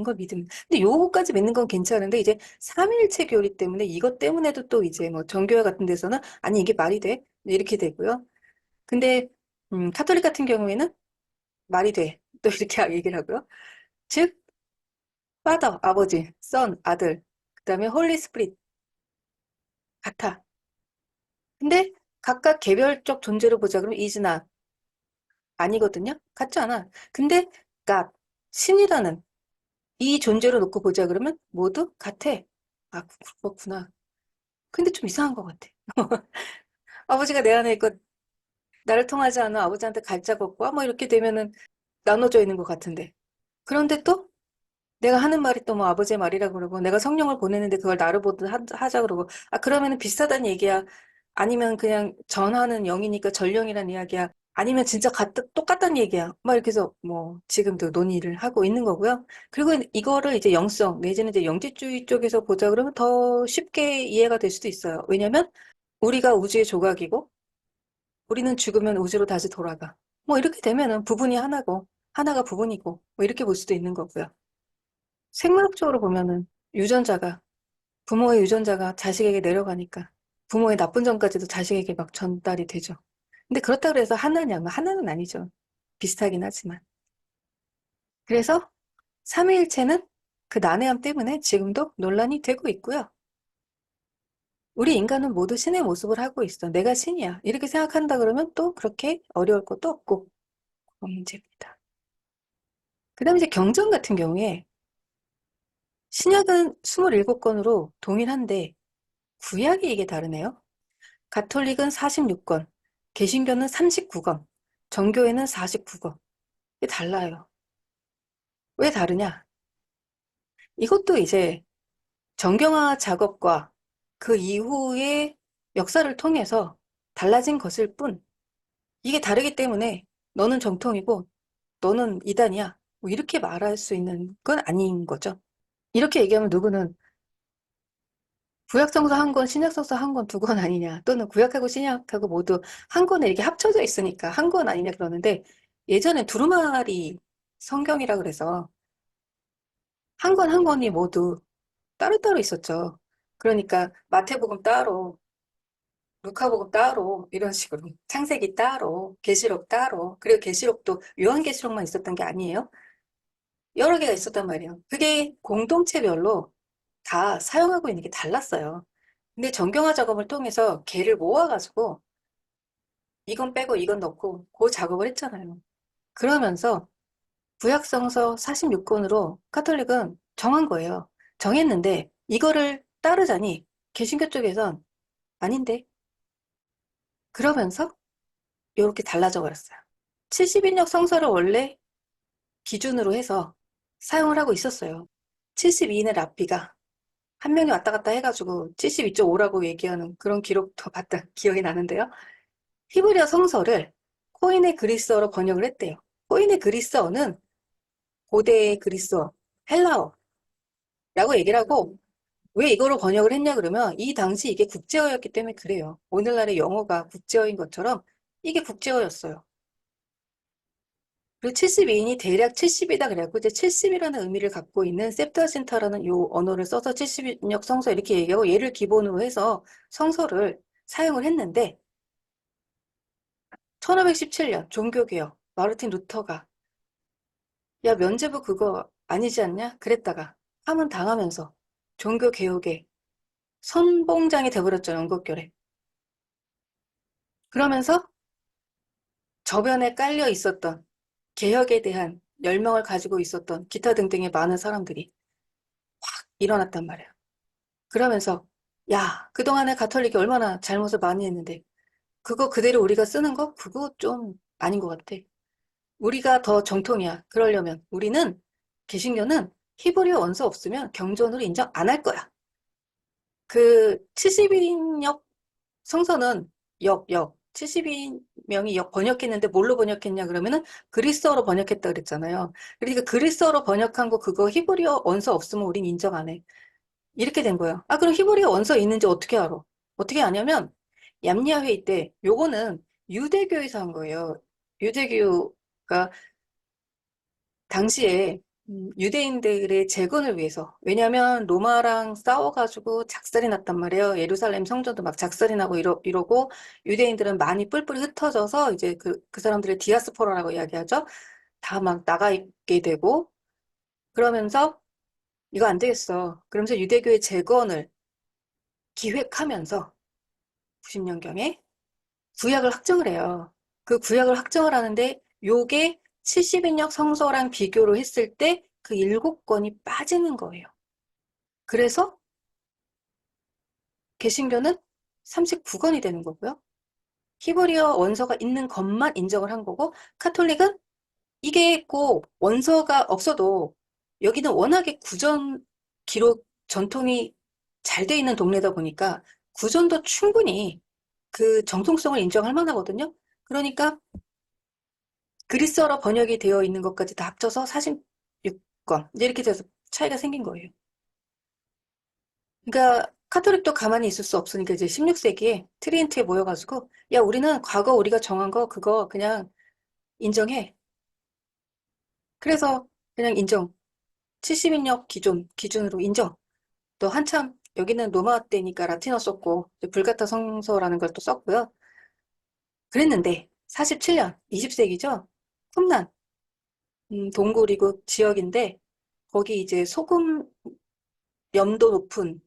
S1: 걸 믿으면. 근데 요거까지 믿는 건 괜찮은데 이제 삼위일체 교리 때문에 이것 때문에도 또 이제 뭐 정교회 같은 데서는 아니 이게 말이 돼? 이렇게 되고요. 근데 카톨릭 같은 경우에는 말이 돼. 또 이렇게 얘기를 하고요. 즉 파더 아버지, 선 아들, 그다음에 홀리 스피릿 같아. 근데 각각 개별적 존재로 보자 그러면 이즈나 아니거든요. 같지 않아. 근데 갓 신이라는 이 존재로 놓고 보자 그러면 모두 같아. 아 그렇구나. 근데 좀 이상한 것 같아. 아버지가 내 안에 있고 나를 통하지 않아 아버지한테 갈자 걷고 뭐 이렇게 되면은 나눠져 있는 것 같은데. 그런데 또 내가 하는 말이 또 뭐 아버지의 말이라 그러고 내가 성령을 보내는데 그걸 나를 보듯 하자 그러고 아 그러면은 비슷하다는 얘기야. 아니면 그냥 전하는 영이니까 전령이란 이야기야. 아니면 진짜 똑같다는 얘기야. 막 이렇게 해서 뭐 지금도 논의를 하고 있는 거고요. 그리고 이거를 이제 영성 내지는 이제 영지주의 쪽에서 보자 그러면 더 쉽게 이해가 될 수도 있어요. 왜냐면 우리가 우주의 조각이고 우리는 죽으면 우주로 다시 돌아가. 뭐 이렇게 되면은 부분이 하나고 하나가 부분이고 뭐 이렇게 볼 수도 있는 거고요. 생물학적으로 보면은 유전자가 부모의 유전자가 자식에게 내려가니까 부모의 나쁜 점까지도 자식에게 막 전달이 되죠. 근데 그렇다고 해서 하나냐면 하나는 아니죠. 비슷하긴 하지만. 그래서 삼위일체는 그 난해함 때문에 지금도 논란이 되고 있고요. 우리 인간은 모두 신의 모습을 하고 있어. 내가 신이야. 이렇게 생각한다 그러면 또 그렇게 어려울 것도 없고 그런 문제입니다. 그다음에 이제 경전 같은 경우에 신약은 27권으로 동일한데 구약이 이게 다르네요. 가톨릭은 46권, 개신교는 39권, 정교회는 49권. 이게 달라요. 왜 다르냐? 이것도 이제 정경화 작업과 그 이후의 역사를 통해서 달라진 것일 뿐, 이게 다르기 때문에 너는 정통이고 너는 이단이야. 뭐 이렇게 말할 수 있는 건 아닌 거죠. 이렇게 얘기하면 누구는 구약성서 한 권, 신약성서 한 권, 두 권 아니냐, 또는 구약하고 신약하고 모두 한 권에 이렇게 합쳐져 있으니까 한 권 아니냐 그러는데 예전에 두루마리 성경이라 그래서 한 권 한 권이 모두 따로따로 있었죠. 그러니까 마태복음 따로, 루카복음 따로 이런 식으로 창세기 따로, 계시록 따로, 그리고 계시록도 요한계시록만 있었던 게 아니에요. 여러 개가 있었단 말이에요. 그게 공동체별로 다 사용하고 있는 게 달랐어요. 근데 정경화 작업을 통해서 걔를 모아가지고 이건 빼고 이건 넣고 그 작업을 했잖아요. 그러면서 구약성서 46권으로 카톨릭은 정한 거예요. 정했는데 이거를 따르자니 개신교 쪽에선 아닌데 그러면서 이렇게 달라져 버렸어요. 70인역 성서를 원래 기준으로 해서 사용을 하고 있었어요. 72인의 랍비가 한 명이 왔다 갔다 해가지고 72.5라고 얘기하는 그런 기록도 봤던 기억이 나는데요. 히브리어 성서를 코인의 그리스어로 번역을 했대요. 코인의 그리스어는 고대의 그리스어, 헬라어라고 얘기를 하고 왜 이거로 번역을 했냐 그러면 이 당시 이게 국제어였기 때문에 그래요. 오늘날의 영어가 국제어인 것처럼 이게 국제어였어요. 그리고 72인이 대략 70이다 그래갖고 이제 70이라는 의미를 갖고 있는 septuagint라는 요 언어를 써서 70인역 성서 이렇게 얘기하고 얘를 기본으로 해서 성서를 사용을 했는데 1517년 종교개혁 마르틴 루터가 야 면죄부 그거 아니지 않냐? 그랬다가 함은 당하면서 종교개혁의 선봉장이 돼버렸죠. 연극결에. 그러면서 저변에 깔려 있었던 개혁에 대한 열망을 가지고 있었던 기타 등등의 많은 사람들이 일어났단 말이에요. 그러면서 야, 그동안에 가톨릭이 얼마나 잘못을 많이 했는데 그거 그대로 우리가 쓰는 거? 그거 좀 아닌 것 같아. 우리가 더 정통이야. 그러려면 우리는 개신교는 히브리어 원서 없으면 경전으로 인정 안 할 거야. 그 70인역 성서는 70인명이 역 번역했는데 뭘로 번역했냐 그러면은 그리스어로 번역했다 그랬잖아요. 그러니까 그리스어로 번역한 거 그거 히브리어 원서 없으면 우린 인정 안 해. 이렇게 된 거예요. 아, 그럼 히브리어 원서 있는지 어떻게 알아? 어떻게 아냐면 얌리아 회의 때 요거는 유대교에서 한 거예요. 유대교가 당시에 유대인들의 재건을 위해서 왜냐하면 로마랑 싸워가지고 작살이 났단 말이에요. 예루살렘 성전도 막 작살이 나고 이러고 유대인들은 많이 뿔뿔이 흩어져서 이제 그 사람들의 디아스포라라고 이야기하죠. 다 막 나가 있게 되고 그러면서 이거 안 되겠어. 그러면서 유대교의 재건을 기획하면서 90년경에 구약을 확정을 해요. 그 구약을 확정을 하는데 요게 70인역 성서랑 비교를 했을 때 그 7권이 빠지는 거예요. 그래서 개신교는 39권이 되는 거고요. 히브리어 원서가 있는 것만 인정을 한 거고 카톨릭은 이게 꼭 원서가 없어도 여기는 워낙에 구전 기록 전통이 잘 돼 있는 동네다 보니까 구전도 충분히 그 정통성을 인정할 만하거든요. 그러니까 그리스어로 번역이 되어 있는 것까지 다 합쳐서 46권 이렇게 돼서 차이가 생긴 거예요. 그러니까 카톨릭도 가만히 있을 수 없으니까 이제 16세기에 트리엔트에 모여가지고 야 우리는 과거 우리가 정한 거 그거 그냥 인정해. 그래서 그냥 인정. 70인역 기준으로 인정. 또 한참 여기는 로마 때니까 라틴어 썼고 불가타 성서라는 걸 또 썼고요. 그랬는데 47년 20세기죠. 쿰란 동굴이고 지역인데 거기 이제 소금 염도 높은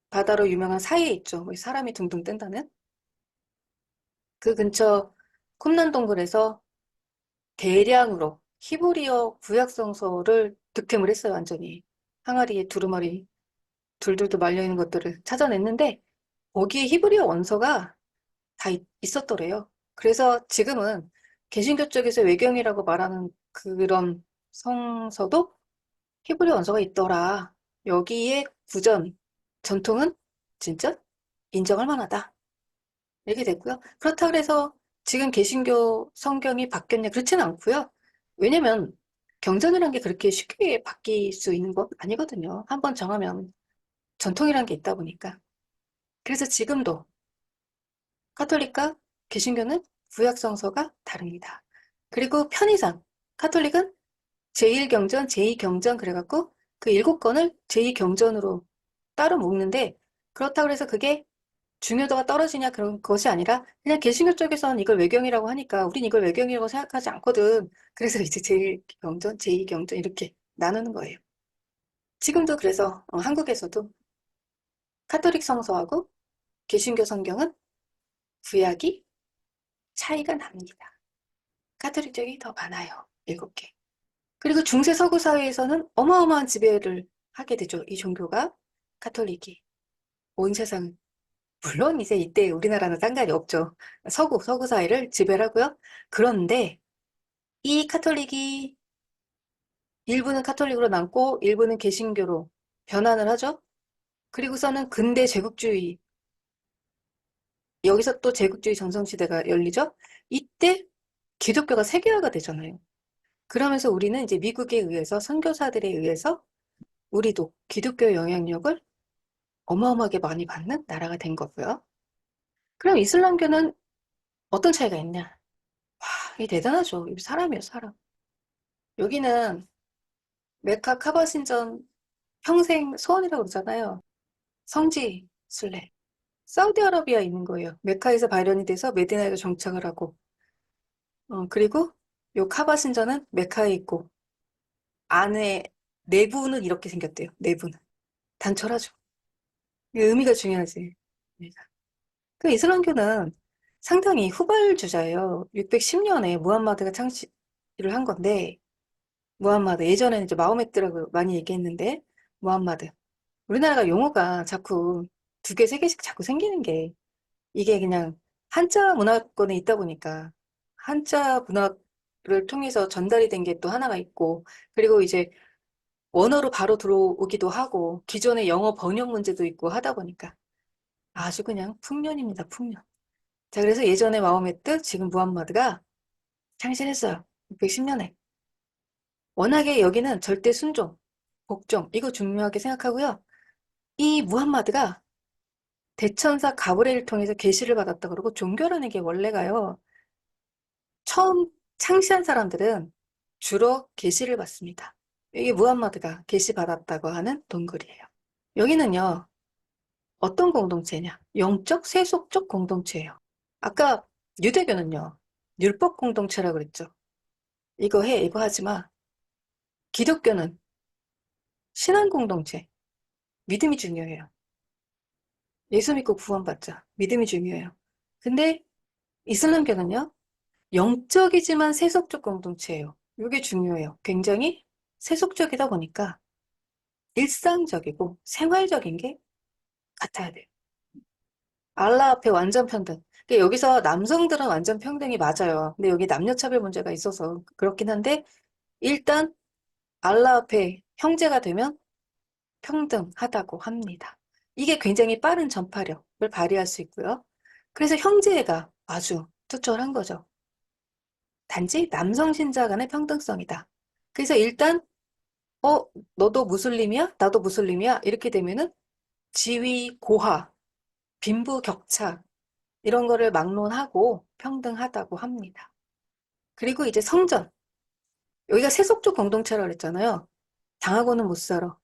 S1: 바다로 유명한 사이에 있죠. 사람이 둥둥 뜬다는. 그 근처 쿰란 동굴에서 대량으로 히브리어 구약성서를 득템을 했어요, 완전히. 항아리에 두루마리 둘둘도 말려있는 것들을 찾아냈는데 거기에 히브리어 원서가 다 있었더래요. 그래서 지금은 개신교 쪽에서 외경이라고 말하는 그런 성서도 히브리 원서가 있더라. 여기에 구전, 전통은 진짜 인정할 만하다. 이렇게 됐고요. 그렇다고 해서 지금 개신교 성경이 바뀌었냐? 그렇지는 않고요. 왜냐면 경전이란 게 그렇게 쉽게 바뀔 수 있는 건 아니거든요. 한번 정하면 전통이란 게 있다 보니까. 그래서 지금도 카톨릭과 개신교는 구약 성서가 다릅니다. 그리고 편의상 카톨릭은 제1경전, 제2경전 그래갖고 그 7권을 제2경전으로 따로 묶는데 그렇다고 해서 그게 중요도가 떨어지냐 그런 것이 아니라 그냥 개신교 쪽에서는 이걸 외경이라고 하니까 우린 이걸 외경이라고 생각하지 않거든. 그래서 이제 제1경전, 제2경전 이렇게 나누는 거예요. 지금도 그래서 한국에서도 카톨릭 성서하고 개신교 성경은 구약이 차이가 납니다. 카톨릭 쪽이 더 많아요. 7개. 그리고 중세 서구 사회에서는 어마어마한 지배를 하게 되죠. 이 종교가 카톨릭이 온 세상 물론 이제 이때 우리나라는 상관이 없죠. 서구 사회를 지배를 하고요. 그런데 이 카톨릭이 일부는 카톨릭으로 남고 일부는 개신교로 변환을 하죠. 그리고서는 근대 제국주의 여기서 또 제국주의 전성시대가 열리죠. 이때 기독교가 세계화가 되잖아요. 그러면서 우리는 이제 미국에 의해서 선교사들에 의해서 우리도 기독교 영향력을 어마어마하게 많이 받는 나라가 된 거고요. 그럼 이슬람교는 어떤 차이가 있냐? 와, 이게 대단하죠. 사람이에요, 사람. 여기는 메카 카바 신전 평생 소원이라고 그러잖아요. 성지 순례. 사우디아라비아에 있는 거예요. 메카에서 발현이 돼서 메디나에서 정착을 하고. 그리고 요 카바 신전은 메카에 있고 안에 내부는 이렇게 생겼대요. 내부는. 단촐하죠. 이게 의미가 중요하지. 그 이슬람교는 상당히 후발주자예요. 610년에 무함마드가 창시를 한 건데, 무함마드, 예전에는 이제 마호메트라고 많이 얘기했는데, 무함마드. 우리나라가 용어가 자꾸 2개, 3개씩 자꾸 생기는 게, 이게 그냥 한자 문화권에 있다 보니까, 한자 문화를 통해서 전달이 된 게 또 하나가 있고, 그리고 이제 원어로 바로 들어오기도 하고, 기존의 영어 번역 문제도 있고 하다 보니까, 아주 그냥 풍년입니다, 풍년. 자, 그래서 예전에 마호메트, 지금 무함마드가 창신했어요. 610년에. 워낙에 여기는 절대 순종, 복종, 이거 중요하게 생각하고요. 이 무함마드가 대천사 가브리엘을 통해서 계시를 받았다 그러고 종교라는 게 원래가요. 처음 창시한 사람들은 주로 계시를 받습니다. 이게 무함마드가 계시 받았다고 하는 동굴이에요. 여기는요. 어떤 공동체냐? 영적, 세속적 공동체예요. 아까 유대교는요. 율법 공동체라고 그랬죠. 이거 해, 이거 하지 마. 기독교는 신앙 공동체, 믿음이 중요해요. 예수 믿고 구원받자. 믿음이 중요해요. 근데 이슬람교는요, 영적이지만 세속적 공동체예요. 이게 중요해요. 굉장히 세속적이다 보니까 일상적이고 생활적인 게 같아야 돼요. 알라 앞에 완전 평등. 근데 여기서 남성들은 완전 평등이 맞아요. 근데 여기 남녀차별 문제가 있어서 그렇긴 한데, 일단 알라 앞에 형제가 되면 평등하다고 합니다. 이게 굉장히 빠른 전파력을 발휘할 수 있고요. 그래서 형제가 아주 투철한 거죠. 단지 남성 신자 간의 평등성이다. 그래서 일단 어, 너도 무슬림이야? 나도 무슬림이야? 이렇게 되면은 지위, 고하, 빈부 격차 이런 거를 막론하고 평등하다고 합니다. 그리고 이제 성전. 여기가 세속적 공동체라고 그랬잖아요. 당하고는 못 살아.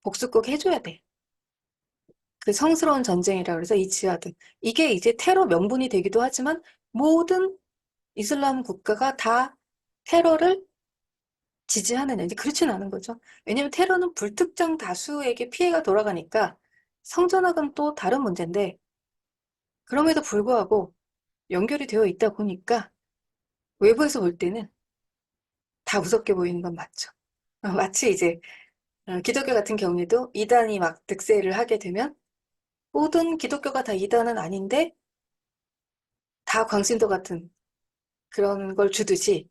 S1: 복수 꼭 해줘야 돼. 그 성스러운 전쟁이라 그래서 이 지하드. 이게 이제 테러 명분이 되기도 하지만 모든 이슬람 국가가 다 테러를 지지하느냐? 이제 그렇지는 않은 거죠. 왜냐하면 테러는 불특정 다수에게 피해가 돌아가니까 성전학은 또 다른 문제인데 그럼에도 불구하고 연결이 되어 있다 보니까 외부에서 볼 때는 다 무섭게 보이는 건 맞죠. 마치 이제 기독교 같은 경우에도 이단이 막 득세를 하게 되면 모든 기독교가 다 이단은 아닌데 다 광신도 같은 그런 걸 주듯이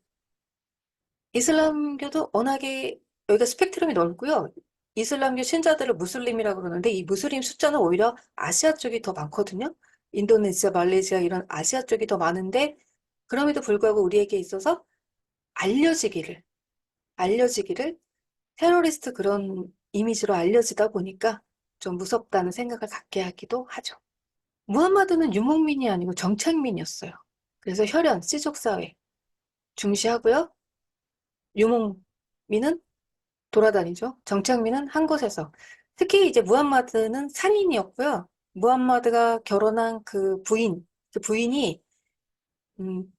S1: 이슬람교도 워낙에 여기가 스펙트럼이 넓고요. 이슬람교 신자들을 무슬림이라고 그러는데 이 무슬림 숫자는 오히려 아시아 쪽이 더 많거든요. 인도네시아, 말레이시아 이런 아시아 쪽이 더 많은데 그럼에도 불구하고 우리에게 있어서 알려지기를 알려지기를 테러리스트 그런 이미지로 알려지다 보니까 좀 무섭다는 생각을 갖게 하기도 하죠. 무함마드는 유목민이 아니고 정착민이었어요. 그래서 혈연, 씨족사회 중시하고요. 유목민은 돌아다니죠. 정착민은 한 곳에서. 특히 이제 무함마드는 산인이었고요. 무함마드가 결혼한 그 부인이 음,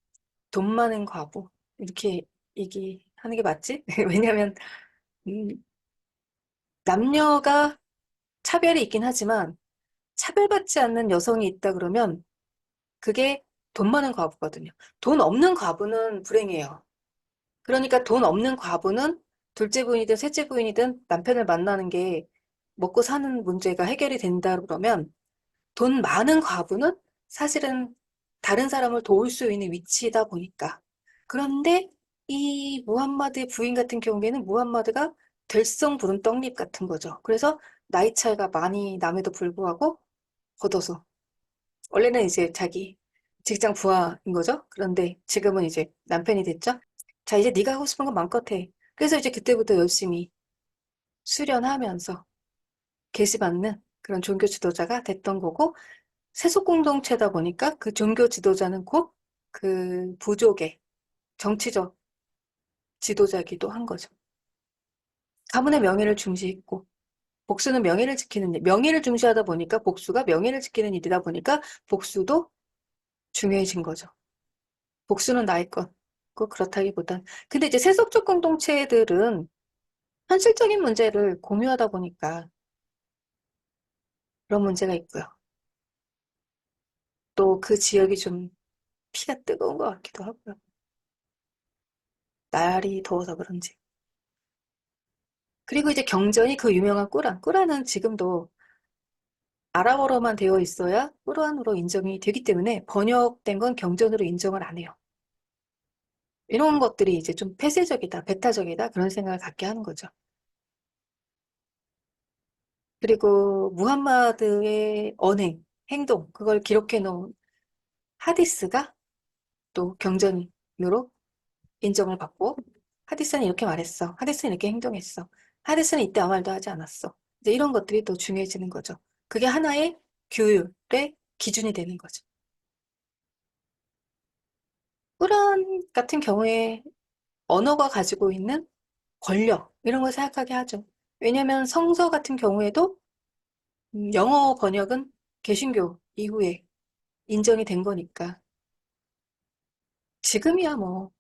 S1: 돈 많은 과부 이렇게 얘기하는 게 맞지? 왜냐하면 음, 남녀가 차별이 있긴 하지만 차별받지 않는 여성이 있다 그러면 그게 돈 많은 과부거든요. 돈 없는 과부는 불행해요. 그러니까 돈 없는 과부는 둘째 부인이든 셋째 부인이든 남편을 만나는 게 먹고 사는 문제가 해결이 된다 그러면 돈 많은 과부는 사실은 다른 사람을 도울 수 있는 위치이다 보니까. 그런데 이 무함마드의 부인 같은 경우에는 무함마드가 될성 부른 떡잎 같은 거죠. 그래서 나이 차이가 많이 남에도 불구하고 걷어서 원래는 이제 자기 직장 부하인 거죠. 그런데 지금은 이제 남편이 됐죠. 자, 이제 네가 하고 싶은 건 마음껏 해. 그래서 이제 그때부터 열심히 수련하면서 계시받는 그런 종교 지도자가 됐던 거고, 세속 공동체다 보니까 그 종교 지도자는 곧 그 부족의 정치적 지도자이기도 한 거죠. 가문의 명예를 중시했고, 복수는 명예를 지키는 일, 명예를 중시하다 보니까 복수가 명예를 지키는 일이다 보니까 복수도 중요해진 거죠. 복수는 나의 것. 꼭 그렇다기보단. 근데 이제 세속적 공동체들은 현실적인 문제를 공유하다 보니까 그런 문제가 있고요. 또 그 지역이 좀 피가 뜨거운 것 같기도 하고요. 날이 더워서 그런지. 그리고 이제 경전이 그 유명한 꾸란. 꾸란은 지금도 아랍어로만 되어 있어야 꾸란으로 인정이 되기 때문에 번역된 건 경전으로 인정을 안 해요. 이런 것들이 이제 좀 폐쇄적이다, 배타적이다 그런 생각을 갖게 하는 거죠. 그리고 무함마드의 언행, 행동, 그걸 기록해 놓은 하디스가 또 경전으로 인정을 받고 하디스는 이렇게 말했어. 하디스는 이렇게 행동했어. 하디스는 이때 아무 말도 하지 않았어. 이제 이런 것들이 또 중요해지는 거죠. 그게 하나의 규율의 기준이 되는 거죠. 꾸란 같은 경우에 언어가 가지고 있는 권력, 이런 걸 생각하게 하죠. 왜냐하면 성서 같은 경우에도 영어 번역은 개신교 이후에 인정이 된 거니까. 지금이야 뭐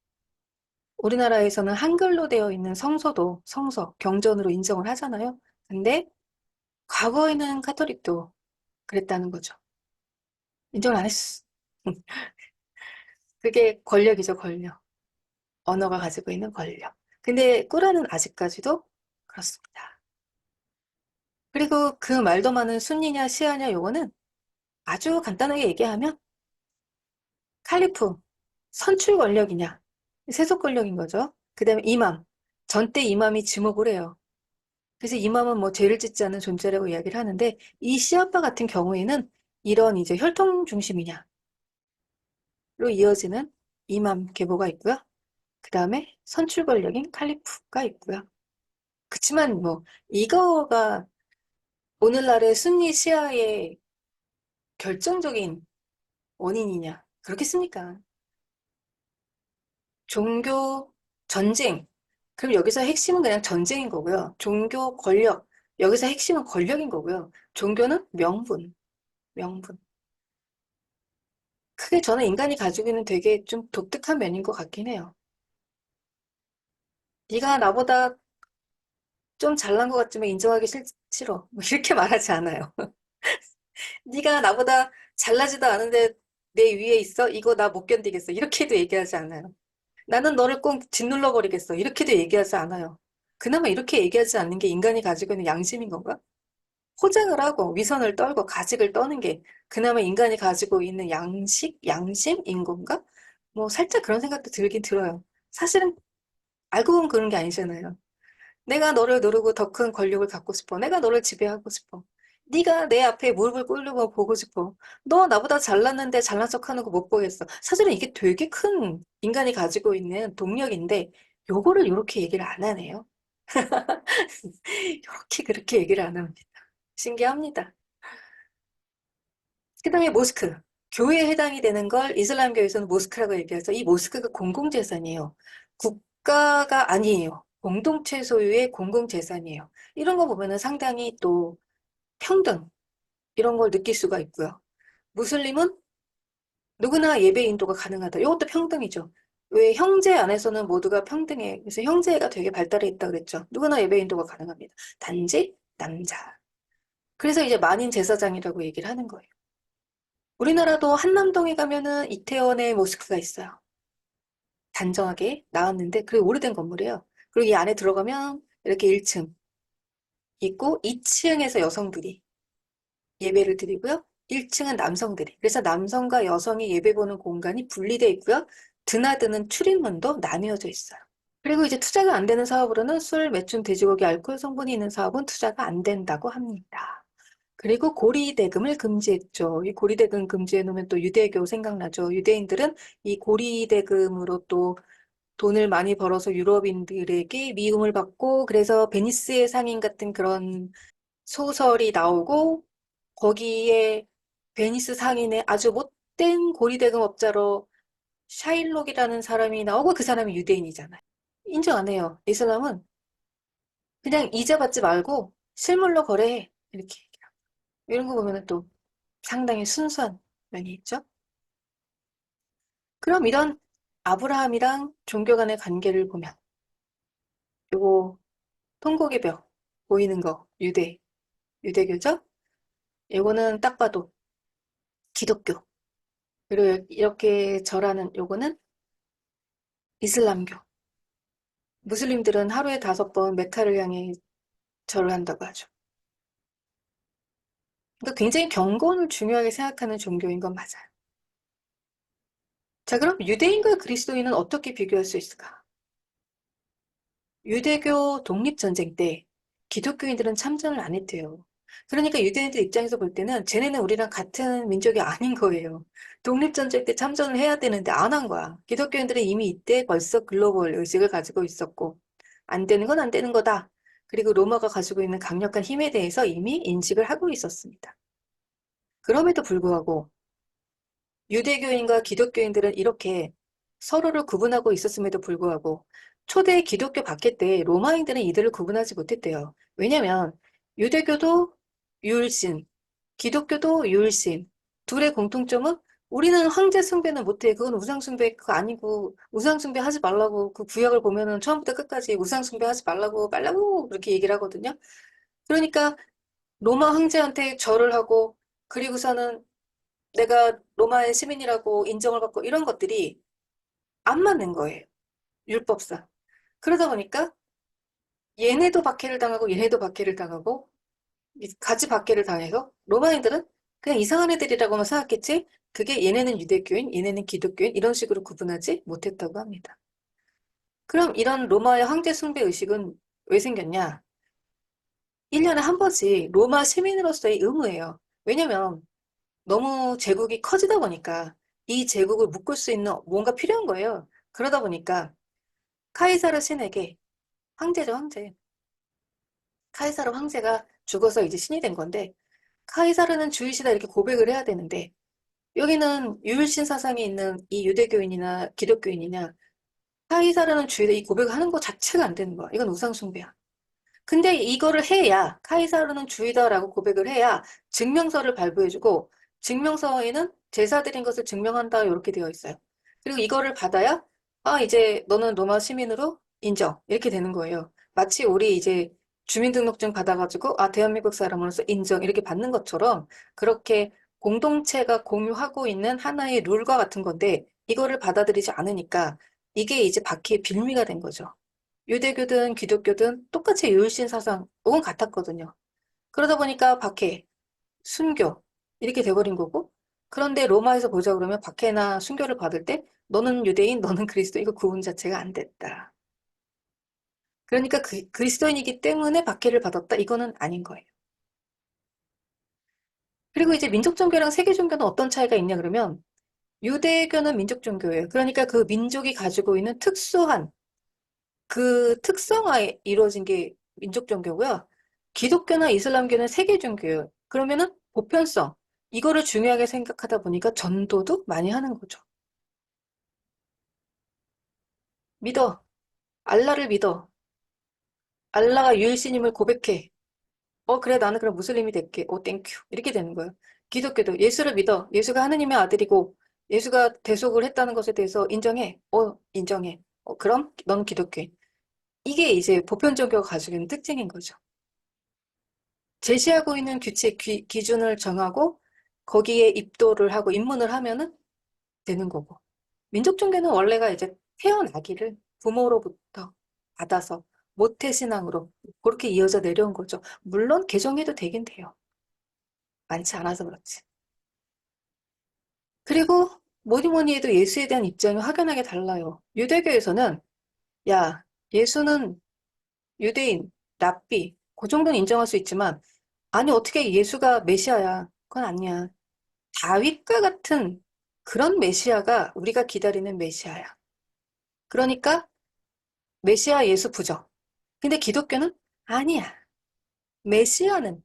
S1: 우리나라에서는 한글로 되어 있는 성서도 성서, 경전으로 인정을 하잖아요. 근데 과거에는 카톨릭도 그랬다는 거죠. 인정을 안 했어. 그게 권력이죠, 권력. 언어가 가지고 있는 권력. 근데 꾸란은 아직까지도 그렇습니다. 그리고 그 말도 많은 순니냐 시아냐 요거는 아주 간단하게 얘기하면 칼리프, 선출 권력이냐, 세속 권력인 거죠. 그 다음에 이맘, 전때 이맘이 지목을 해요. 그래서 이맘은 뭐 죄를 짓지 않는 존재라고 이야기를 하는데 이 시아파 같은 경우에는 이런 이제 혈통 중심이냐로 이어지는 이맘 계보가 있고요. 그 다음에 선출 권력인 칼리프가 있고요. 그치만 뭐 이거가 오늘날의 순니 시아의 결정적인 원인이냐 그렇겠습니까? 종교 전쟁. 그럼 여기서 핵심은 그냥 전쟁인 거고요. 종교 권력. 여기서 핵심은 권력인 거고요. 종교는 명분, 명분. 크게 저는 인간이 가지고 있는 되게 좀 독특한 면인 것 같긴 해요. 네가 나보다 좀 잘난 것 같지만 인정하기 싫어. 뭐 이렇게 말하지 않아요. 네가 나보다 잘나지도 않은데 내 위에 있어? 이거 나 못 견디겠어. 이렇게도 얘기하지 않아요. 나는 너를 꼭 짓눌러 버리겠어. 이렇게도 얘기하지 않아요. 그나마 이렇게 얘기하지 않는 게 인간이 가지고 있는 양심인 건가? 포장을 하고 위선을 떨고 가식을 떠는 게 그나마 인간이 가지고 있는 양심인 건가? 뭐 살짝 그런 생각도 들긴 들어요. 사실은 알고 보면 그런 게 아니잖아요. 내가 너를 누르고 더 큰 권력을 갖고 싶어. 내가 너를 지배하고 싶어. 네가 내 앞에 무릎을 꿇고 보고 싶어. 너 나보다 잘났는데 잘난 척하는 거 못 보겠어. 사실은 이게 되게 큰 인간이 가지고 있는 동력인데 요거를 요렇게 얘기를 안 하네요. 요렇게 그렇게 얘기를 안 합니다. 신기합니다. 그다음에 모스크. 교회에 해당이 되는 걸 이슬람교에서는 모스크라고 얘기해서 이 모스크가 공공재산이에요. 국가가 아니에요. 공동체 소유의 공공재산이에요. 이런 거 보면은 상당히 또 평등, 이런 걸 느낄 수가 있고요. 무슬림은 누구나 예배 인도가 가능하다. 이것도 평등이죠. 왜 형제 안에서는 모두가 평등해. 그래서 형제가 되게 발달해 있다 그랬죠. 누구나 예배 인도가 가능합니다. 단지 남자. 그래서 이제 만인 제사장이라고 얘기를 하는 거예요. 우리나라도 한남동에 가면은 이태원의 모스크가 있어요. 단정하게 나왔는데 그게 오래된 건물이에요. 그리고 이 안에 들어가면 이렇게 1층 있고 2층에서 여성들이 예배를 드리고요. 1층은 남성들이. 그래서 남성과 여성이 예배 보는 공간이 분리되어 있고요. 드나드는 출입문도 나뉘어져 있어요. 그리고 이제 투자가 안 되는 사업으로는 술, 매춘, 돼지고기, 알코올 성분이 있는 사업은 투자가 안 된다고 합니다. 그리고 고리대금을 금지했죠. 이 고리대금 금지해 놓으면 또 유대교 생각나죠. 유대인들은 이 고리대금으로 또 돈을 많이 벌어서 유럽인들에게 미움을 받고 그래서 베니스의 상인 같은 그런 소설이 나오고 거기에 베니스 상인의 아주 못된 고리대금업자로 샤일록이라는 사람이 나오고 그 사람이 유대인이잖아요. 인정 안 해요. 이슬람은 그냥 이자 받지 말고 실물로 거래해. 이렇게. 이런 거 보면 또 상당히 순수한 면이 있죠. 그럼 이런 아브라함이랑 종교 간의 관계를 보면 요거 통곡의 벽 보이는 거 유대교죠? 요거는 딱 봐도 기독교. 그리고 이렇게 절하는 요거는 이슬람교. 무슬림들은 하루에 5번 메카를 향해 절을 한다고 하죠. 그러니까 굉장히 경건을 중요하게 생각하는 종교인 건 맞아요. 자, 그럼 유대인과 그리스도인은 어떻게 비교할 수 있을까? 유대교 독립전쟁 때 기독교인들은 참전을 안 했대요. 그러니까 유대인들 입장에서 볼 때는 쟤네는 우리랑 같은 민족이 아닌 거예요. 독립전쟁 때 참전을 해야 되는데 안 한 거야. 기독교인들은 이미 이때 벌써 글로벌 의식을 가지고 있었고, 안 되는 건 안 되는 거다. 그리고 로마가 가지고 있는 강력한 힘에 대해서 이미 인식을 하고 있었습니다. 그럼에도 불구하고 유대교인과 기독교인들은 이렇게 서로를 구분하고 있었음에도 불구하고 초대 기독교 박해 때 로마인들은 이들을 구분하지 못했대요. 왜냐면 유대교도 유일신, 기독교도 유일신. 둘의 공통점은 우리는 황제 숭배는 못해. 그건 우상 숭배 그거 아니고 우상 숭배 하지 말라고 그 구약을 보면은 처음부터 끝까지 우상 숭배 하지 말라고 그렇게 얘기를 하거든요. 그러니까 로마 황제한테 절을 하고 그리고서는 내가 로마의 시민이라고 인정을 받고 이런 것들이 안 맞는 거예요. 율법상. 그러다 보니까 얘네도 박해를 당하고 얘네도 박해를 당하고 같이 박해를 당해서 로마인들은 그냥 이상한 애들이라고만 생각했지 그게 얘네는 유대교인, 얘네는 기독교인 이런 식으로 구분하지 못했다고 합니다. 그럼 이런 로마의 황제 숭배 의식은 왜 생겼냐? 1년에 한 번씩 로마 시민으로서의 의무예요. 왜냐면 너무 제국이 커지다 보니까 이 제국을 묶을 수 있는 뭔가 필요한 거예요. 그러다 보니까 카이사르 신에게 황제죠, 황제. 카이사르 황제가 죽어서 이제 신이 된 건데 카이사르는 주이시다 이렇게 고백을 해야 되는데 여기는 유일신 사상이 있는 이 유대교인이나 기독교인이냐 카이사르는 주이다 이 고백을 하는 것 자체가 안 되는 거야. 이건 우상숭배야. 근데 이거를 해야 카이사르는 주이다라고 고백을 해야 증명서를 발부해주고 증명서에는 제사 드린 것을 증명한다 이렇게 되어 있어요. 그리고 이거를 받아야 아 이제 너는 로마 시민으로 인정. 이렇게 되는 거예요. 마치 우리 이제 주민등록증 받아가지고, 아, 대한민국 사람으로서 인정. 이렇게 받는 것처럼 그렇게 공동체가 공유하고 있는 하나의 룰과 같은 건데, 이거를 받아들이지 않으니까 이게 이제 바퀴의 빌미가 된 거죠. 유대교든 기독교든 똑같이 유일신 사상은 같았거든요. 그러다 보니까 박해, 순교 이렇게 돼버린 거고 그런데 로마에서 보자 그러면 박해나 순교를 받을 때 너는 유대인, 너는 그리스도 이거 구분 자체가 안 됐다. 그러니까 그리스도인이기 때문에 박해를 받았다. 이거는 아닌 거예요. 그리고 이제 민족 종교랑 세계 종교는 어떤 차이가 있냐 그러면 유대교는 민족 종교예요. 그러니까 그 민족이 가지고 있는 특수한 그 특성화에 이루어진 게 민족 종교고요. 기독교나 이슬람교는 세계 종교예요. 그러면은 보편성, 이거를 중요하게 생각하다 보니까 전도도 많이 하는 거죠. 믿어. 알라를 믿어. 알라가 유일신임을 고백해. 그래, 나는 그럼 무슬림이 될게. 땡큐. 이렇게 되는 거예요. 기독교도 예수를 믿어. 예수가 하느님의 아들이고, 예수가 대속을 했다는 것에 대해서 인정해. 인정해. 그럼 넌 기독교인. 이게 이제 보편 종교가 가지고 있는 특징인 거죠. 제시하고 있는 규칙, 기준을 정하고 거기에 입도를 하고 입문을 하면은 되는 거고. 민족 종교는 원래가 이제 태어나기를 부모로부터 받아서 모태신앙으로 그렇게 이어져 내려온 거죠. 물론 개종해도 되긴 돼요. 많지 않아서 그렇지. 그리고 뭐니 뭐니 해도 예수에 대한 입장이 확연하게 달라요. 유대교에서는 야, 예수는 유대인, 랍비, 그 정도는 인정할 수 있지만 아니 어떻게 예수가 메시아야. 그건 아니야. 다윗과 같은 그런 메시아가 우리가 기다리는 메시아야. 그러니까 메시아 예수 부정. 근데 기독교는 아니야. 메시아는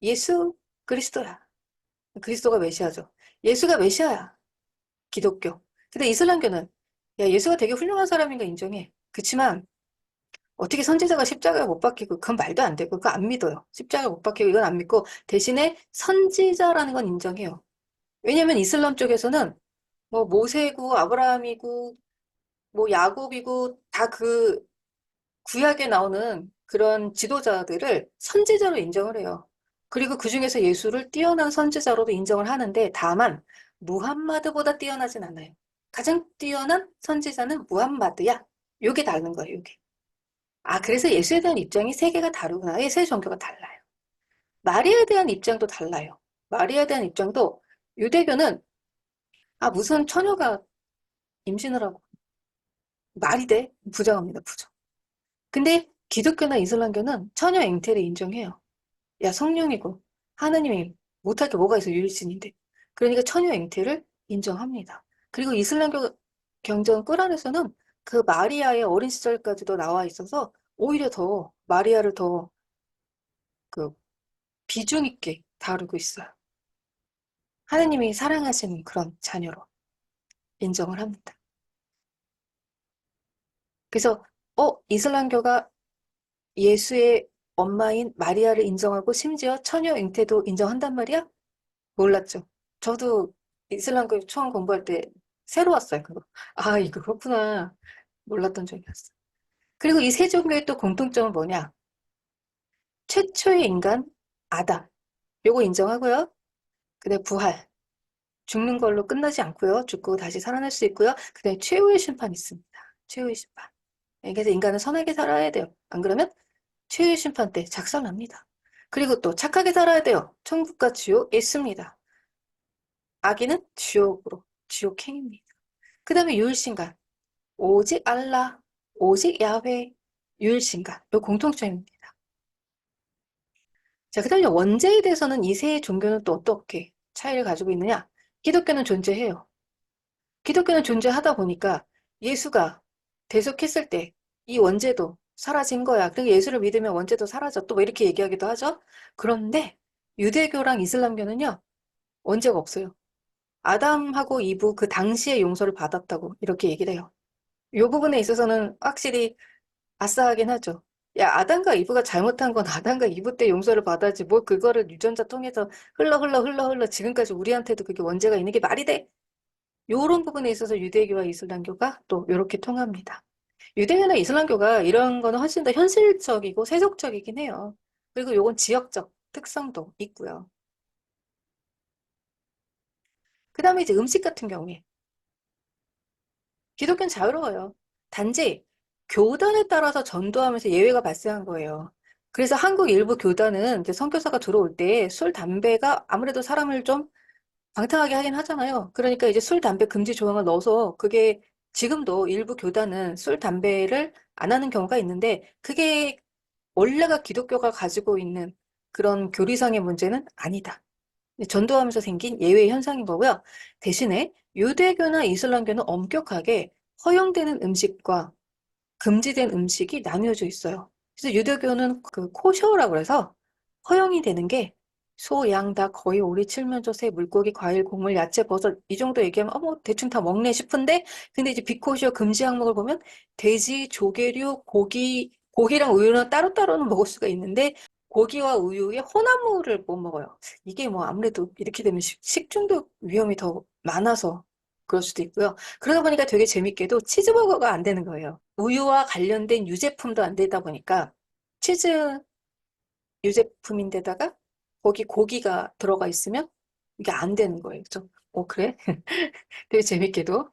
S1: 예수 그리스도야. 그리스도가 메시아죠. 예수가 메시아야. 기독교. 근데 이슬람교는 야, 예수가 되게 훌륭한 사람인가 인정해. 그치만 어떻게 선지자가 십자가에 못 박히고 그건 말도 안 되고 그거 안 믿어요. 십자가 못 박히고 이건 안 믿고 대신에 선지자라는 건 인정해요. 왜냐면 이슬람 쪽에서는 뭐 모세고 아브라함이고 뭐 야곱이고 다 그 구약에 나오는 그런 지도자들을 선지자로 인정을 해요. 그리고 그중에서 예수를 뛰어난 선지자로도 인정을 하는데 다만 무함마드보다 뛰어나진 않아요. 가장 뛰어난 선지자는 무함마드야. 요게 다른 거예요, 요게. 그래서 예수에 대한 입장이 세 개가 다르구나. 세 종교가 달라요. 마리아에 대한 입장도 달라요. 마리아에 대한 입장도 유대교는 무슨 처녀가 임신을 하고 말이 돼? 부정합니다, 부정. 근데 기독교나 이슬람교는 처녀 잉태를 인정해요. 야, 성령이고 하느님이 못할 게 뭐가 있어, 유일신인데. 그러니까 처녀 잉태를 인정합니다. 그리고 이슬람교 경전 꾸란에서는 그 마리아의 어린 시절까지도 나와 있어서 오히려 더 마리아를 더 그 비중 있게 다루고 있어요. 하느님이 사랑하시는 그런 자녀로 인정을 합니다. 그래서 이슬람교가 예수의 엄마인 마리아를 인정하고 심지어 처녀 잉태도 인정한단 말이야? 몰랐죠. 저도 이슬람교 처음 공부할 때 새로 왔어요, 그거. 이거 그렇구나. 몰랐던 적이었어. 그리고 이 세 종교의 또 공통점은 뭐냐? 최초의 인간, 아담. 요거 인정하고요. 그다음에 부활. 죽는 걸로 끝나지 않고요. 죽고 다시 살아날 수 있고요. 그다음에 최후의 심판이 있습니다. 최후의 심판. 그래서 인간은 선하게 살아야 돼요. 안 그러면 최후의 심판 때 작살납니다. 그리고 또 착하게 살아야 돼요. 천국과 지옥 있습니다. 악인은 지옥으로, 지옥행입니다. 그 다음에 유일신간. 오직 알라, 오직 야훼, 유일신간. 요 공통점입니다. 자, 그 다음에 원죄에 대해서는 이 세 종교는 또 어떻게 차이를 가지고 있느냐? 기독교는 존재해요. 기독교는 존재하다 보니까 예수가 대속했을 때 이 원죄도 사라진 거야. 그리고 예수를 믿으면 원죄도 사라졌다. 뭐 이렇게 얘기하기도 하죠. 그런데 유대교랑 이슬람교는요, 원죄가 없어요. 아담하고 이브 그 당시에 용서를 받았다고 이렇게 얘기를 해요. 이 부분에 있어서는 확실히 아싸하긴 하죠. 야, 아담과 이브가 잘못한 건 아담과 이브 때 용서를 받아야지 뭘 그거를 유전자 통해서 흘러 지금까지 우리한테도 그게 원죄가 있는 게 말이 돼? 요런 부분에 있어서 유대교와 이슬람교가 또 이렇게 통합니다. 유대교나 이슬람교가 이런 거는 훨씬 더 현실적이고 세속적이긴 해요. 그리고 요건 지역적 특성도 있고요. 그 다음에 이제 음식 같은 경우에 기독교는 자유로워요. 단지 교단에 따라서 전도하면서 예외가 발생한 거예요. 그래서 한국 일부 교단은 이제 선교사가 들어올 때 술, 담배가 아무래도 사람을 좀 방탕하게 하긴 하잖아요. 그러니까 이제 술, 담배 금지 조항을 넣어서 그게 지금도 일부 교단은 술, 담배를 안 하는 경우가 있는데 그게 원래가 기독교가 가지고 있는 그런 교리상의 문제는 아니다. 전도하면서 생긴 예외 현상인 거고요. 대신에 유대교나 이슬람교는 엄격하게 허용되는 음식과 금지된 음식이 나뉘어져 있어요. 그래서 유대교는 그 코셔라고 해서 허용이 되는 게 소, 양, 닭, 거의, 오리, 칠면조, 새, 물고기, 과일, 곡물, 야채, 버섯 이 정도 얘기하면 어머 대충 다 먹네 싶은데 근데 이제 비코셔 금지 항목을 보면 돼지, 조개류, 고기랑 우유는 따로따로는 먹을 수가 있는데 고기와 우유의 혼합물을 못 먹어요. 이게 뭐 아무래도 이렇게 되면 식중독 위험이 더 많아서 그럴 수도 있고요. 그러다 보니까 되게 재밌게도 치즈버거가 안 되는 거예요. 우유와 관련된 유제품도 안 되다 보니까 치즈 유제품인데다가 거기 고기가 들어가 있으면 이게 안 되는 거예요. 좀, 그래? 되게 재밌게도.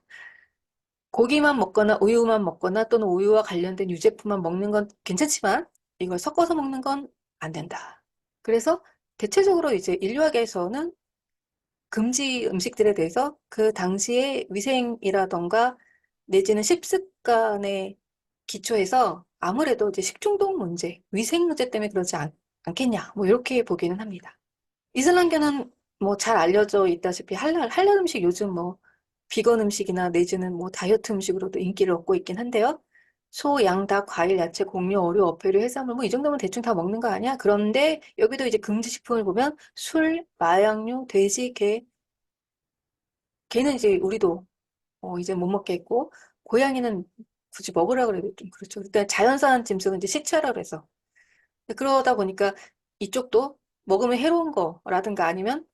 S1: 고기만 먹거나 우유만 먹거나 또는 우유와 관련된 유제품만 먹는 건 괜찮지만 이걸 섞어서 먹는 건 안 된다. 그래서 대체적으로 이제 인류학에서는 금지 음식들에 대해서 그 당시의 위생이라던가 내지는 식습관에 기초해서 아무래도 이제 식중독 문제, 위생 문제 때문에 그러지 않겠냐, 뭐 이렇게 보기는 합니다. 이슬람교는 뭐 잘 알려져 있다시피 할랄 음식 요즘 뭐 비건 음식이나 내지는 뭐 다이어트 음식으로도 인기를 얻고 있긴 한데요. 소, 양, 닭, 과일, 야채, 곡류, 어류, 어패류, 해산물 뭐 이 정도면 대충 다 먹는 거 아니야? 그런데 여기도 이제 금지식품을 보면 술, 마약류, 돼지, 개는 이제 우리도 이제 못 먹겠고 고양이는 굳이 먹으라 그래도 좀 그렇죠. 일단 자연산 짐승은 이제 식체라 그래서 그러다 보니까 이쪽도 먹으면 해로운 거라든가 아니면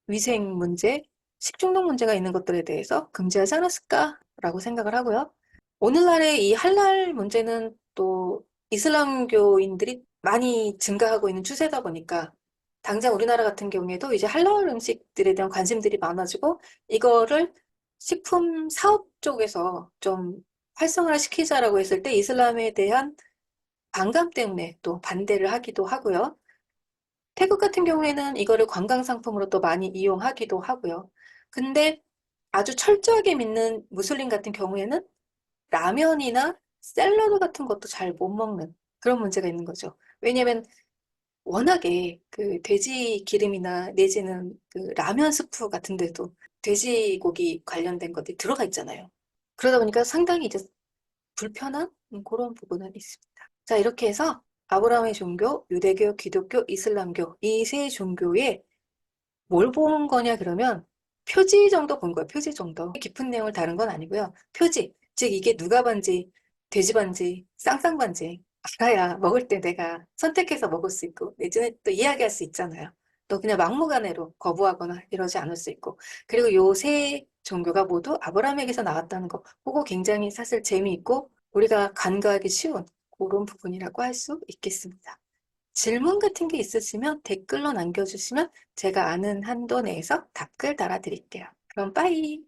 S1: 위생 문제, 식중독 문제가 있는 것들에 대해서 금지하지 않았을까라고 생각을 하고요. 오늘날의 이 할랄 문제는 또 이슬람교인들이 많이 증가하고 있는 추세다 보니까 당장 우리나라 같은 경우에도 이제 할랄 음식들에 대한 관심들이 많아지고 이거를 식품 사업 쪽에서 좀 활성화를 시키자라고 했을 때 이슬람에 대한 반감 때문에 또 반대를 하기도 하고요. 태국 같은 경우에는 이거를 관광 상품으로 또 많이 이용하기도 하고요. 근데 아주 철저하게 믿는 무슬림 같은 경우에는 라면이나 샐러드 같은 것도 잘 못 먹는 그런 문제가 있는 거죠. 왜냐면 워낙에 그 돼지 기름이나 내지는 그 라면 스프 같은 데도 돼지고기 관련된 것들이 들어가 있잖아요. 그러다 보니까 상당히 이제 불편한 그런 부분은 있습니다. 자, 이렇게 해서 아브라함의 종교, 유대교, 기독교, 이슬람교 이 세 종교의 뭘 본 거냐 그러면 표지 정도 본 거예요. 표지 정도. 깊은 내용을 다룬 건 아니고요. 표지. 즉 이게 누가 반지, 돼지 반지, 쌍쌍 반지 알아야 먹을 때 내가 선택해서 먹을 수 있고 내지는 또 이야기할 수 있잖아요. 또 그냥 막무가내로 거부하거나 이러지 않을 수 있고. 그리고 요 세 종교가 모두 아브라함에게서 나왔다는 거. 그거 굉장히 사실 재미있고 우리가 간과하기 쉬운 그런 부분이라고 할 수 있겠습니다. 질문 같은 게 있으시면 댓글로 남겨주시면 제가 아는 한도 내에서 답글 달아드릴게요. 그럼 빠이!